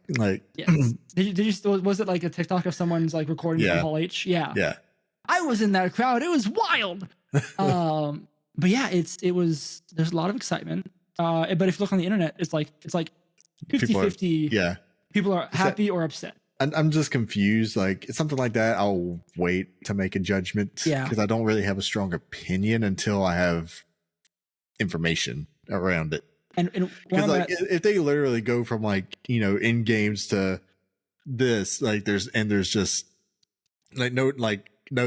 Yes. Did you? Was it a TikTok of someone's recording from Paul H? Yeah. Yeah. I was in that crowd. It was wild. But yeah, there's a lot of excitement. But if you look on the internet, it's like 50-50. Yeah. People are happy or upset. I'm just confused. Like it's something like that. I'll wait to make a judgment Yeah. because I don't really have a strong opinion until I have information around it. And Because like if they literally go from like in games to this, like there's just like no,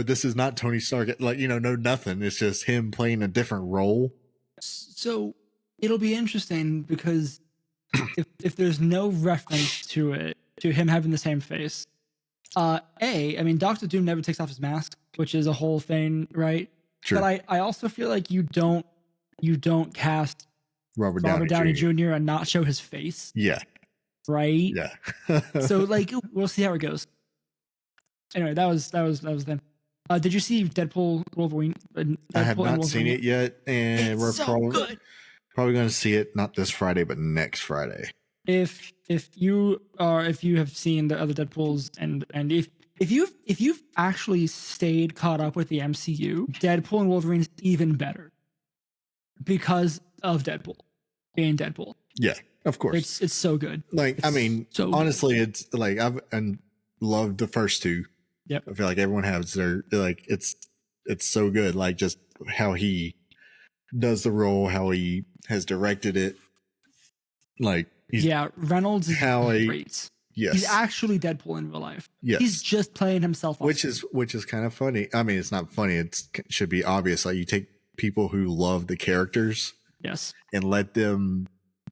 this is not Tony Stark. Like no nothing. It's just him playing a different role. So it'll be interesting because if there's no reference to it, to him having the same face, I mean, Doctor Doom never takes off his mask, which is a whole thing, right? True. But I also feel like you don't cast Robert Downey Jr. and not show his face. Yeah. Right. Yeah. So like we'll see how it goes. Anyway, that was then. Did you see Deadpool Wolverine? I have not seen it yet, and we're probably going to see it not this Friday, but next Friday. If you have seen the other Deadpools, and if you've actually stayed caught up with the MCU, Deadpool and Wolverine is even better because of Deadpool being Deadpool. Yeah, of course. It's so good. Like I mean, so honestly, it's like I've loved the first two. Yep. I feel like everyone has their like it's so good. Like just how he does the role, how he has directed it. Like Reynolds is great. Yes. He's actually Deadpool in real life. Yes. He's just playing himself off. Which is kind of funny. I mean, it's not funny. It should be obvious. Like you take people who love the characters, yes, and let them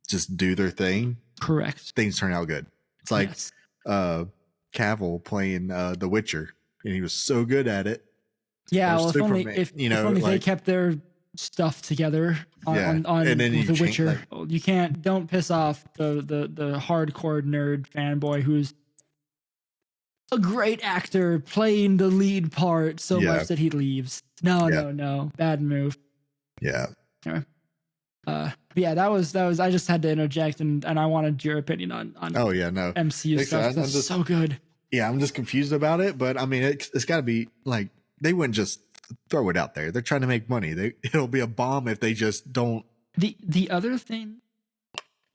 just do their thing. Correct. Things turn out good. It's like Cavill playing The Witcher, and he was so good at it. Yeah, well, if only they kept their stuff together on The Witcher. You don't piss off the hardcore nerd fanboy who's a great actor playing the lead part so much that he leaves. No, bad move. Yeah. Anyway. That was I just had to interject and I wanted your opinion on MCU stuff. That's so good. Yeah, I'm just confused about it, but I mean it's got to be like they wouldn't just throw it out there. They're trying to make money. It'll be a bomb if they just don't. The other thing,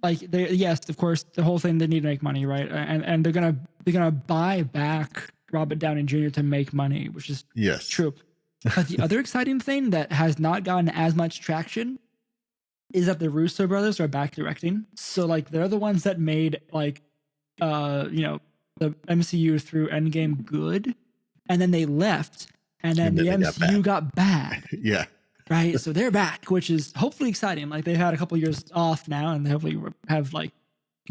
like yes, of course, the whole thing, they need to make money, right? And they're gonna buy back Robert Downey Jr. to make money, which is true. But the other exciting thing that has not gotten as much traction is that the Russo brothers are back directing. So like they're the ones that made like the MCU through Endgame good, and then they left, and then the MCU got bad. Yeah. Right. So they're back, which is hopefully exciting. Like they've had a couple of years off now, and they hopefully have like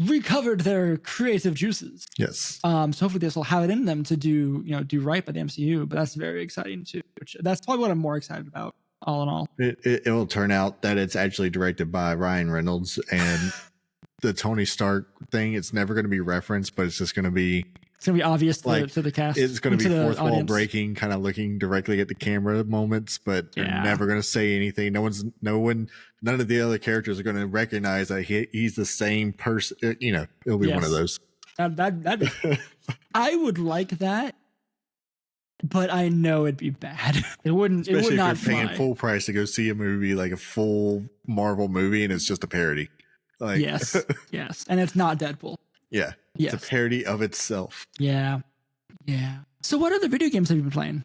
recovered their creative juices. Yes. So hopefully this will have it in them to do right by the MCU. But that's very exciting too. That's probably what I'm more excited about. All in all, it will turn out that it's actually directed by Ryan Reynolds, and the Tony Stark thing, it's never going to be referenced, but it's just going to be obvious to the cast. It's going to be fourth wall breaking, kind of looking directly at the camera moments, but they're never going to say anything. None of the other characters are going to recognize that he's the same person. It'll be one of those. That I would like that. But I know it'd be bad. It wouldn't. Especially it would not if you're paying full price to go see a movie, like a full Marvel movie, and it's just a parody. Like, yes, and it's not Deadpool. Yeah, it's a parody of itself. Yeah. So, what other video games have you been playing?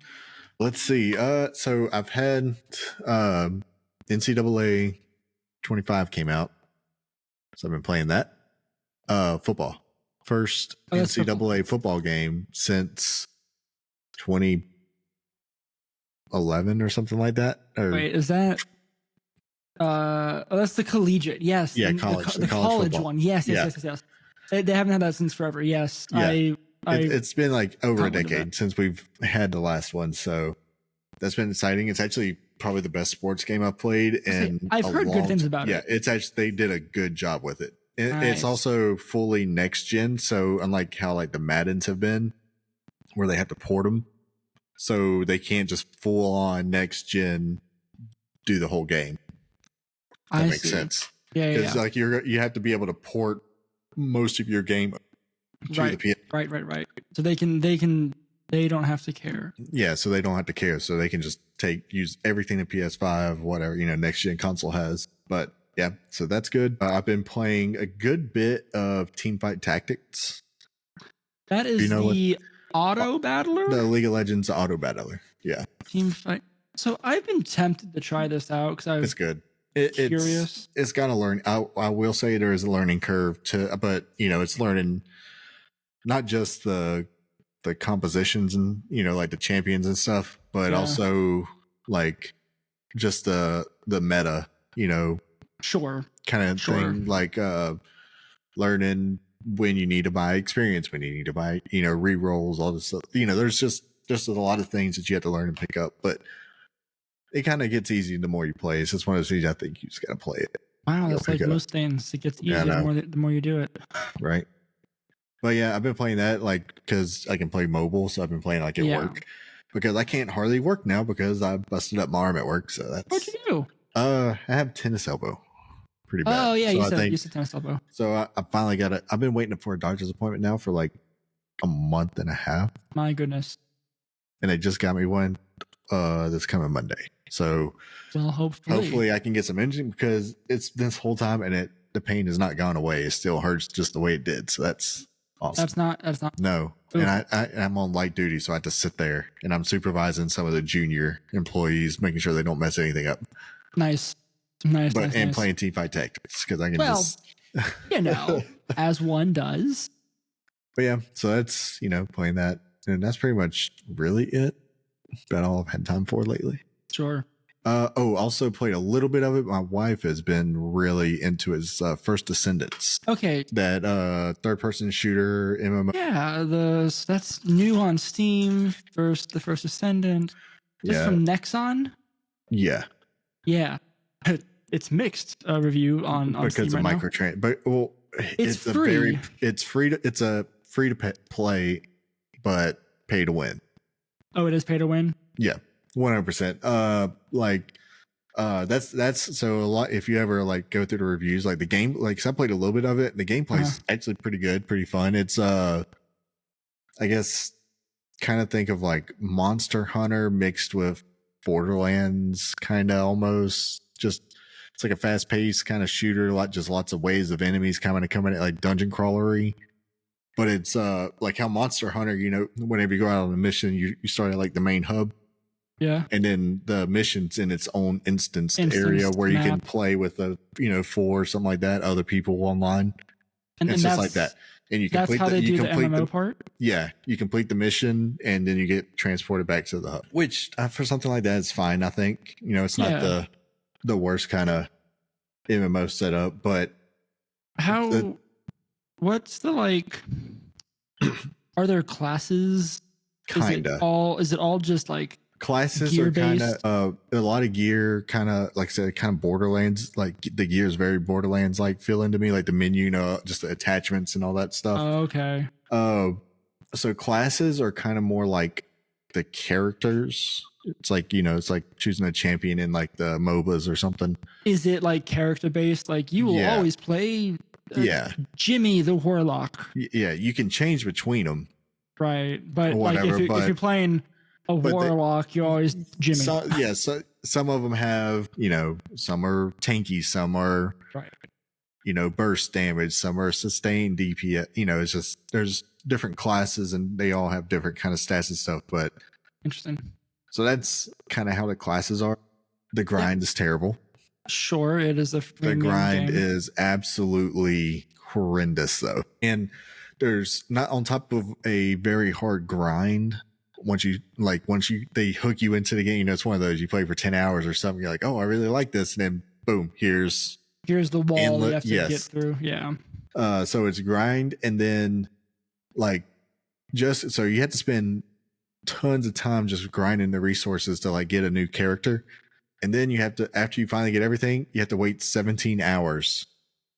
Let's see. So I've had NCAA 25 came out, so I've been playing that. Football, first NCAA football game since 2011 or something like that. Wait, is that that's the collegiate? Yes. Yeah, college. The college one. Yes. They haven't had that since forever. Yes. Yeah. It's been like over a decade since we've had the last one, so that's been exciting. It's actually probably the best sports game I've played, and I've heard good things about it. Yeah, it's actually, they did a good job with it. It's also fully next gen, so unlike how like the Maddens have been, where they have to port them, so they can't just full on next gen do the whole game. That makes sense. Yeah. Because like you have to be able to port most of your game to the PS. Right. So they don't have to care. Yeah, so they don't have to care. So they can just use everything the PS5, whatever, next gen console has. But yeah, so that's good. I've been playing a good bit of Teamfight Tactics. That is the auto the battler? League of Legends auto battler. Yeah, Teamfight. So I've been tempted to try this out because it's good. Curious. It's got to learn. I will say there is a learning curve to, but it's learning not just the compositions and like the champions and stuff, but also like just the meta, Sure. kind of thing, like learning when you need to buy experience, when you need to buy re-rolls, all this stuff. There's just a lot of things that you have to learn and pick up, but it kind of gets easy the more you play. It's just one of those things I think you just gotta play it. Wow, that's like most things. It gets easier the more you do it. Right. But yeah, I've been playing that like because I can play mobile, so I've been playing like at work because I can't hardly work now because I busted up my arm at work. So that's what'd you do? I have tennis elbow, pretty bad. Oh yeah, so you said tennis elbow. So I finally got it. I've been waiting for a doctor's appointment now for like a month and a half. My goodness. And they just got me one this coming Monday. So well, hopefully I can get some energy because it's this whole time and the pain has not gone away. It still hurts just the way it did. So that's awesome. That's not no. Ooh. And I'm on light duty, so I have to sit there and I'm supervising some of the junior employees, making sure they don't mess anything up. Nice. Playing Teamfight Tactics because I can as one does. But yeah, so that's playing that, and that's pretty much really it. About all I've had time for lately. Sure. Also played a little bit of it. My wife has been really into his First Descendants. Okay. That third-person shooter MMO. Yeah, that's new on Steam. The First Descendant. Just from Nexon. Yeah. Yeah. It's mixed review on because Steam of microtrans. But it's free. It's a free to play, but pay to win. Oh, it is pay to win. Yeah. 100%. That's so a lot. If you ever like go through the reviews, like the game, like so I played a little bit of it. The gameplay's actually pretty good, pretty fun. It's I guess kind of think of like Monster Hunter mixed with Borderlands, kind of almost. Just it's like a fast paced kind of shooter, lots of waves of enemies coming at like dungeon crawlery. But it's like how Monster Hunter, whenever you go out on a mission, you start at like the main hub. Yeah. And then the mission's in its own instanced area where you can play with 4 or something like that, other people online. And it's just like that. And you complete the MMO part? Yeah. You complete the mission and then you get transported back to the hub. Which for something like that is fine, I think. It's not the worst kind of MMO setup, but what's the like are there classes? Kinda. Is it all just like classes are kind of a lot of gear, kind of like I said, kind of Borderlands. Like the gear is very Borderlands like feeling to me, like the menu, just the attachments and all that stuff. Oh, okay. So classes are kind of more like the characters. It's like it's like choosing a champion in like the MOBAs or something. Is it like character based? Like you will always play Jimmy the Warlock. Yeah, you can change between them. Right, but whatever, like if you're playing a Warlock, you always Jimmy. So some of them have, some are tanky, some are, burst damage, some are sustained DPS. It's just there's different classes and they all have different kind of stats and stuff. But interesting. So that's kind of how the classes are. The grind is terrible. Sure, it is the grind is absolutely horrendous though, and there's not on top of a very hard grind. Once they hook you into the game, it's one of those you play for 10 hours or something. You're like, oh, I really like this, and then boom, here's the wall you have to get through. Yeah. So it's grind, and then so you have to spend tons of time just grinding the resources to like get a new character, and then you have to, after you finally get everything, you have to wait 17 hours.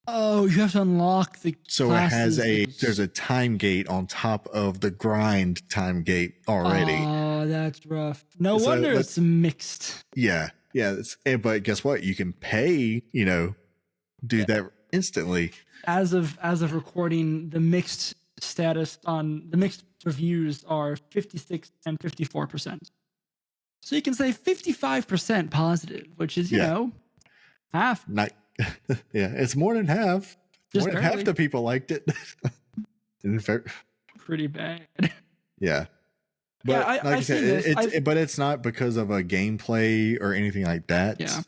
Oh, you have to unlock the classes. There's a time gate on top of the grind time gate already. Oh, that's rough. No wonder it's mixed. Yeah. But guess what? You can pay, do that instantly. As of recording, the mixed status on the mixed reviews are 56 and 54%. So you can say 55% positive, which is, half. Yeah, it's more than half. More than half the people liked it. pretty bad. Yeah. But Yeah, like I said, but it's not because of a gameplay or anything like that. Yeah.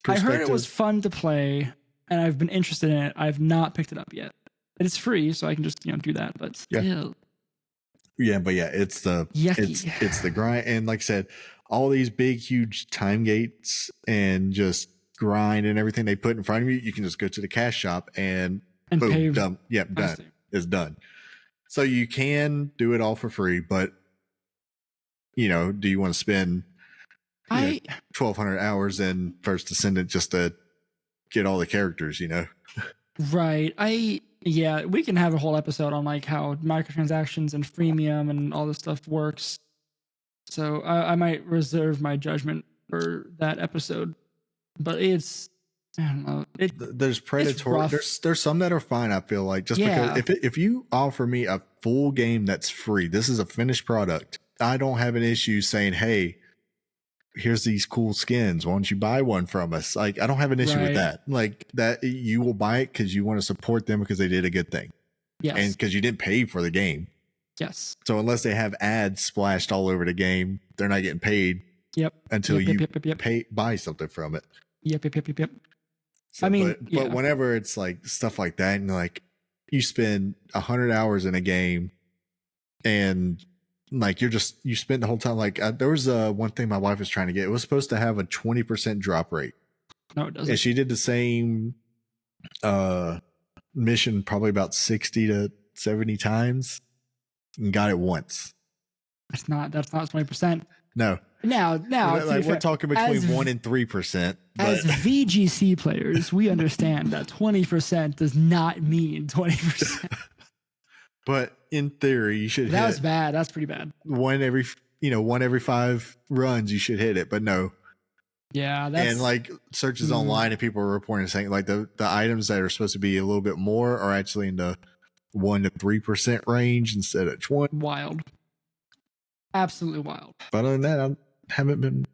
I heard it was fun to play, and I've been interested in it. I've not picked it up yet. It's free, so I can just do that. But still, it's the grind, and like I said, all these big, huge time gates and just grind and everything they put in front of you. You can just go to the cash shop and boom, pay. done. Yep, done. It's done. So you can do it all for free, but do you want to spend 1,200 hours in First Descendant just to get all the characters? Right. We can have a whole episode on like how microtransactions and freemium and all this stuff works. So I might reserve my judgment for that episode. But I don't know. There's predatory. There's some that are fine. I feel like just because if you offer me a full game that's free, this is a finished product. I don't have an issue saying, hey, here's these cool skins. Why don't you buy one from us? Like, I don't have an issue with that. Like that, you will buy it because you want to support them because they did a good thing. Yes. And because you didn't pay for the game. Yes. So unless they have ads splashed all over the game, they're not getting paid. Yep. Until you buy something from it. Yep. So, but whenever it's like stuff like that, and like you spend 100 hours in a game, and like you spent the whole time. Like there was one thing my wife was trying to get. It was supposed to have a 20% drop rate. No, it doesn't. And she did the same mission probably about 60 to 70 times and got it once. That's not 20%. No. Now, like we're talking between 1% and 3%. As VGC players, we understand that 20% does not mean 20%. But in theory, you should. That was bad. That's pretty bad. One every 5 runs, you should hit it. But no. Yeah, that's like searches online, and people are reporting saying like the items that are supposed to be a little bit more are actually in the 1% to 3% range instead of 20%. Wild. Absolutely wild. But other than that, I haven't been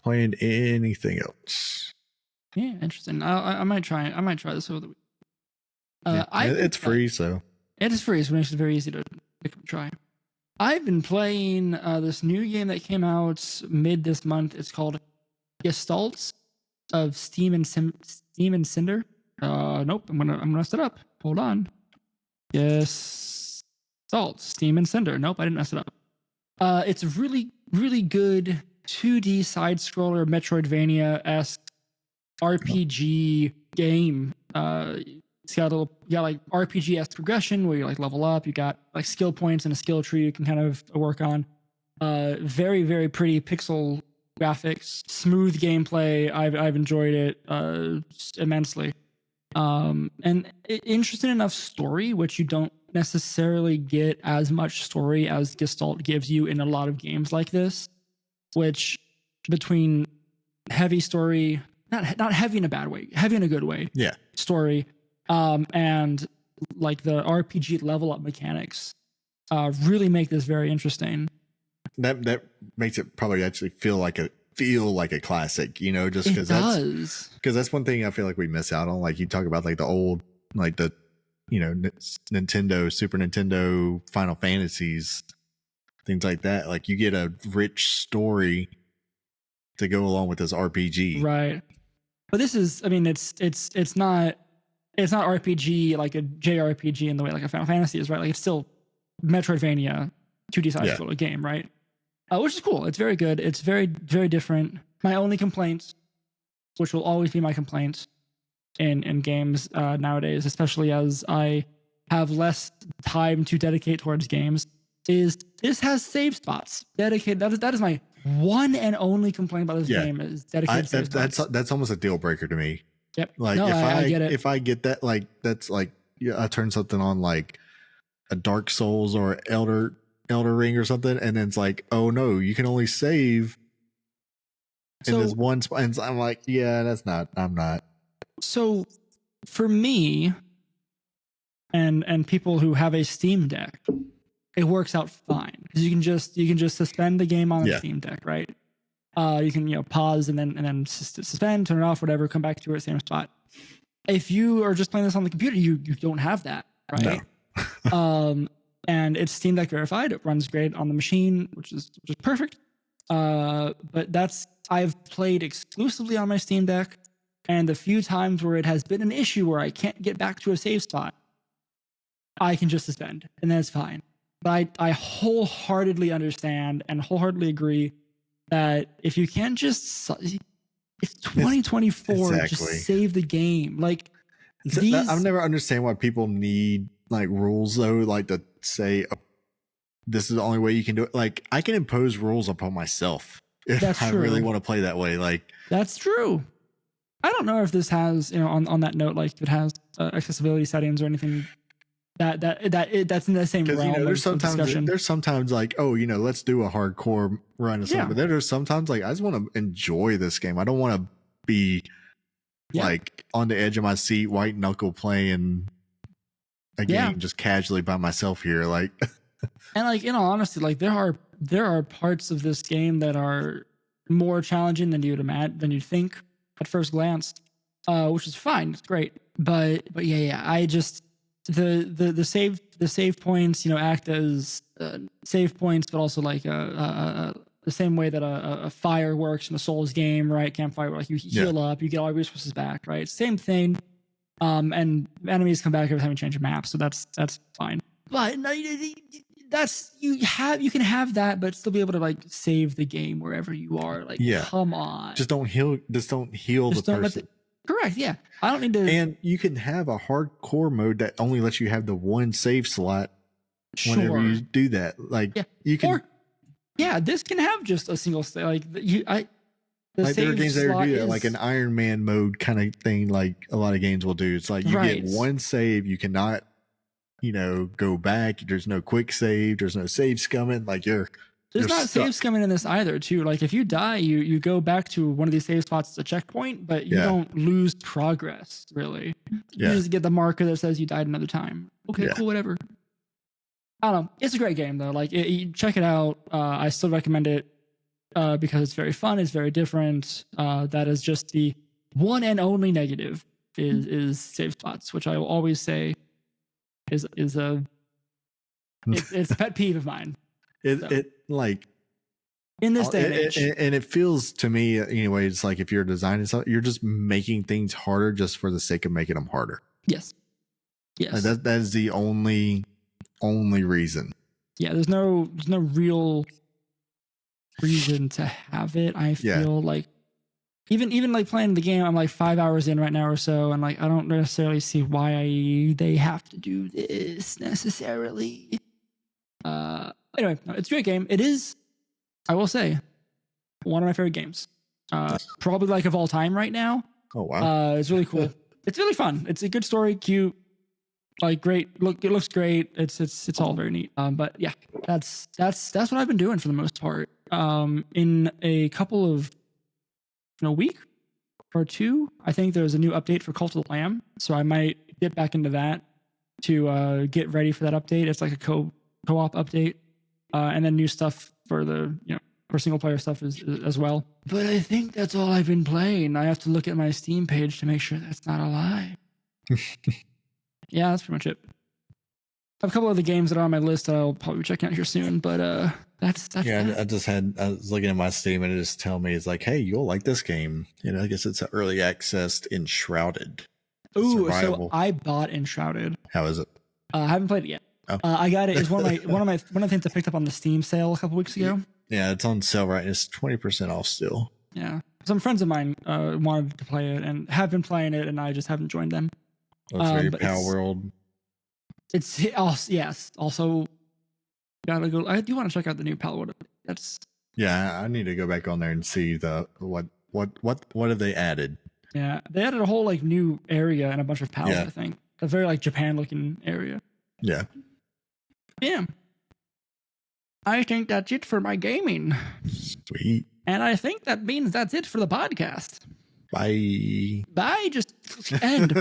playing anything else. Yeah, interesting. I might try it. I might try this over the week. It's free, so it is free, so it makes it very easy to pick up and try. I've been playing this new game that came out mid this month. It's called Gestalt of Steam and Cinder. Nope, I'm gonna mess it up. Hold on. Gestalt Steam and Cinder. Nope, I didn't mess it up. It's a really, really good 2D side scroller Metroidvania-esque RPG game. It's got like RPG-esque progression where you like level up. You got like skill points and a skill tree you can kind of work on. Very, very pretty pixel graphics, smooth gameplay. I've enjoyed it immensely. And interesting enough story, which you don't necessarily get as much story as Gestalt gives you in a lot of games like this, which between heavy story, not heavy in a bad way, heavy in a good way. Yeah. Story, and like the RPG level up mechanics, really make this very interesting. That makes it probably actually feel like a classic, just because that's one thing I feel like we miss out on. Like you talk about like the old, like the Nintendo, Super Nintendo, Final Fantasies, things like that. Like you get a rich story to go along with this RPG, right? But this is, I mean, it's not RPG like a JRPG in the way like a Final Fantasy is, right? Like it's still Metroidvania 2D side scroller game, right? Which is cool. It's very good. It's very, very different. My only complaints, which will always be my complaints in games nowadays, especially as I have less time to dedicate towards games, is this has save spots dedicated. That is my one and only complaint about this game is dedicated save spots. That's almost a deal breaker to me. Yep. Like I get it. If I get that, like that's like I turn something on like a Dark Souls or Elder Ring or something, and then it's like, oh no, you can only save in this one spot. And I'm like, yeah, I'm not. So for me and people who have a Steam Deck, it works out fine because you can just suspend the game on the Steam Deck, right? You can pause and then suspend, turn it off, whatever, come back to it, same spot. If you are just playing this on the computer, you don't have that, right? No. and it's Steam Deck verified. It runs great on the machine, which is perfect. But I've played exclusively on my Steam Deck, and the few times where it has been an issue where I can't get back to a save spot, I can just suspend, and that's fine. But I wholeheartedly understand and wholeheartedly agree that if you can't just, it's 2024, exactly. just save the game. Like, I've never understand why people need like rules though, like to say, oh, this is the only way you can do it. Like, I can impose rules upon myself if I really want to play that way. Like, that's true. I don't know if this has, on that note, like if it has accessibility settings or anything that's in the same realm. There's sometimes like, oh, let's do a hardcore run or something. But then there's sometimes like, I just want to enjoy this game. I don't want to be like on the edge of my seat, white knuckle playing a game just casually by myself here. Like, and like, in all honesty, like there are parts of this game that are more challenging than you'd think at first glance, which is fine. It's great, but I just the save points, act as save points, but also like the same way that a fire works in a Souls game, right? Campfire, where like you heal up, you get all your resources back, right? Same thing. And enemies come back every time you change a map, so that's fine. But you can have that, but still be able to like save the game wherever you are. Like, come on, just don't heal the person. Correct. Yeah, I don't need to. And you can have a hardcore mode that only lets you have the one save slot whenever you do that. Like, you can. This can have just a single save. Like there are games that do that, like an Iron Man mode kind of thing. Like a lot of games will do. It's like you get one save, you cannot, go back. There's no quick save. There's no save scumming. Like there's not save scumming in this either, too. Like if you die, you go back to one of these save spots as a checkpoint, but you don't lose progress, really. You just get the marker that says you died another time. Okay, cool, whatever. I don't know. It's a great game, though. Like, check it out. I still recommend it because it's very fun. It's very different. That is just the one and only negative is save spots, which I will always say is it's a pet peeve of mine. It like in this day and age, and it feels to me anyway. It's like if you're designing something, you're just making things harder just for the sake of making them harder. Yes. Like that is the only reason. Yeah, there's no real reason to have it. I feel like even like playing the game, I'm like 5 hours in right now or so, and like I don't necessarily see why they have to do this necessarily. Anyway, it's a great game. It is, I will say, one of my favorite games. Probably like of all time right now. Oh wow! It's really cool. It's really fun. It's a good story, cute, like great. Look, it looks great. It's all very neat. But yeah, that's what I've been doing for the most part. In a couple of a week or two, I think there's a new update for Cult of the Lamb, so I might get back into that to get ready for that update. It's like a co-op update. And then new stuff for the, for single player stuff as well. But I think that's all I've been playing. I have to look at my Steam page to make sure that's not a lie. Yeah, that's pretty much it. I have a couple of the games that are on my list that I'll probably be checking out here soon, but that's yeah. I was looking at my Steam and it just tell me it's like, hey, you'll like this game. I guess it's early access Enshrouded. Ooh, so I bought Enshrouded. How is it? I haven't played it yet. Oh. I got it. It's one of the things I picked up on the Steam sale a couple weeks ago. Yeah, it's on sale right. It's 20% off still. Yeah, some friends of mine wanted to play it and have been playing it, and I just haven't joined them. It's very Power World. It's also, yes. Also, gotta go. I do want to check out the new Pal World. I need to go back on there and see what have they added. Yeah, they added a whole like new area and a bunch of pals. I think a very like Japan looking area. Yeah. Yeah. I think that's it for my gaming. Sweet. And I think that means that's it for the podcast. Bye. Bye. Just end.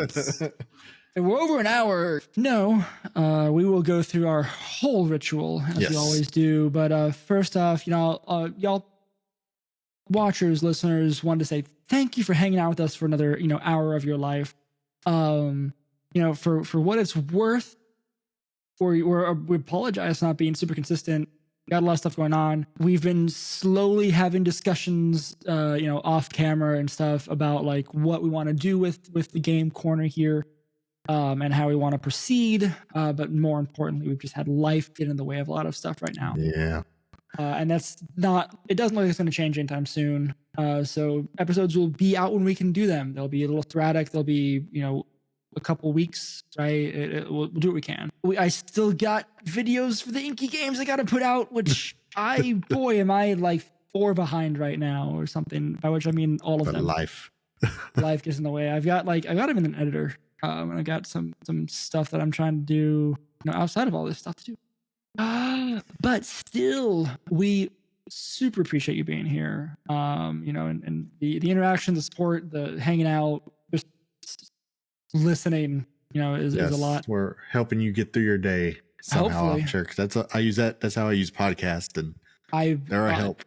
We're over an hour. No, we will go through our whole ritual as we always do. But first off, y'all watchers, listeners, wanted to say thank you for hanging out with us for another, hour of your life. For what it's worth, we apologize for not being super consistent. Got a lot of stuff going on. We've been slowly having discussions, off camera and stuff about like what we want to do with the game corner here, and how we want to proceed. But more importantly, we've just had life get in the way of a lot of stuff right now. Yeah. And it doesn't look like it's going to change anytime soon. So episodes will be out when we can do them. They'll be a little sporadic. They'll be, a couple weeks, right? We'll do what we can. I still got videos for the Inky games I got to put out, which am I like 4 behind right now or something, by which I mean all of them. Life gets in the way. I've got them in an editor. And I got some stuff that I'm trying to do, outside of all this stuff to do. But still, we super appreciate you being here. And the interaction, the support, the hanging out, just listening, is a lot. We're helping you get through your day somehow. Hopefully. I'm sure, because I use that. That's how I use podcast, and they're a help.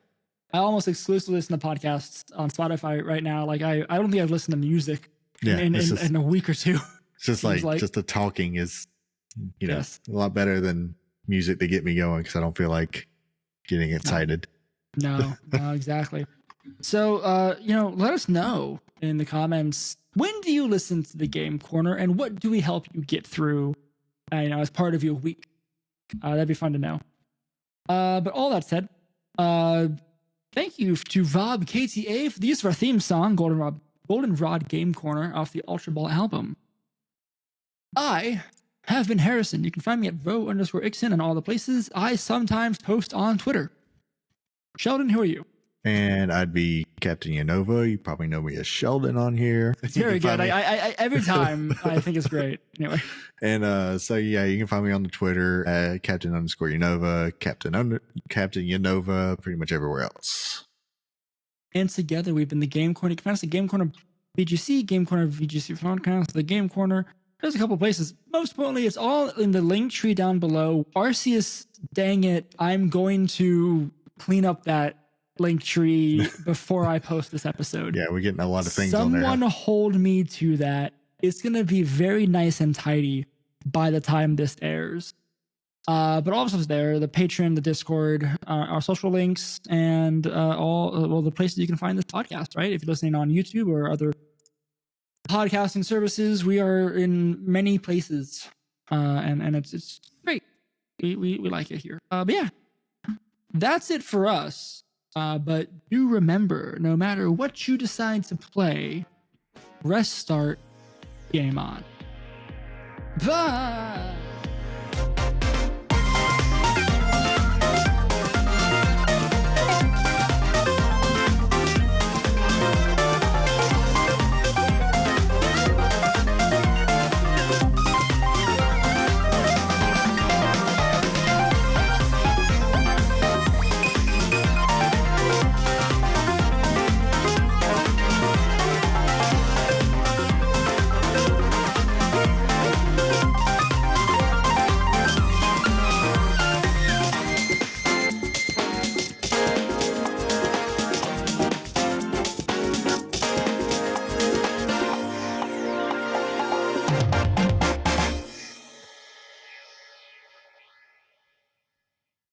I almost exclusively listen to podcasts on Spotify right now. Like I don't think I've listened to music in a week or two. It's just like just the talking is, a lot better than music to get me going, because I don't feel like getting excited. No, exactly. So, let us know in the comments, when do you listen to the Game Corner, and what do we help you get through, as part of your week? That'd be fun to know. But all that said, thank you to Rob KTA for the use of our theme song, Golden Rod Game Corner, off the Ultra Ball album. I have been Harrison. You can find me at @Ro_Ixon on all the places I sometimes post on Twitter. Sheldon, who are you? And I'd be Captain Yanova. You probably know me as Sheldon on here. It's very good. I every time I think it's great. Anyway. And you can find me on the Twitter at Captain_Yanova, Captain Yanova, pretty much everywhere else. And together we've been the Game Corner. You can find us at Game Corner BGC, Game Corner VGC Podcast, the Game Corner. There's a couple places. Most importantly, it's all in the link tree down below. Arceus, dang it, I'm going to clean up that link tree before I post this episode. Yeah, we're getting a lot of things on there. Someone hold me to that. It's going to be very nice and tidy by the time this airs. But all of stuff's there. The Patreon, the Discord, our social links, and the places you can find this podcast, right? If you're listening on YouTube or other podcasting services, we are in many places. And it's great. We like it here. But yeah, that's it for us. But do remember, no matter what you decide to play, rest, start, game on. Bye!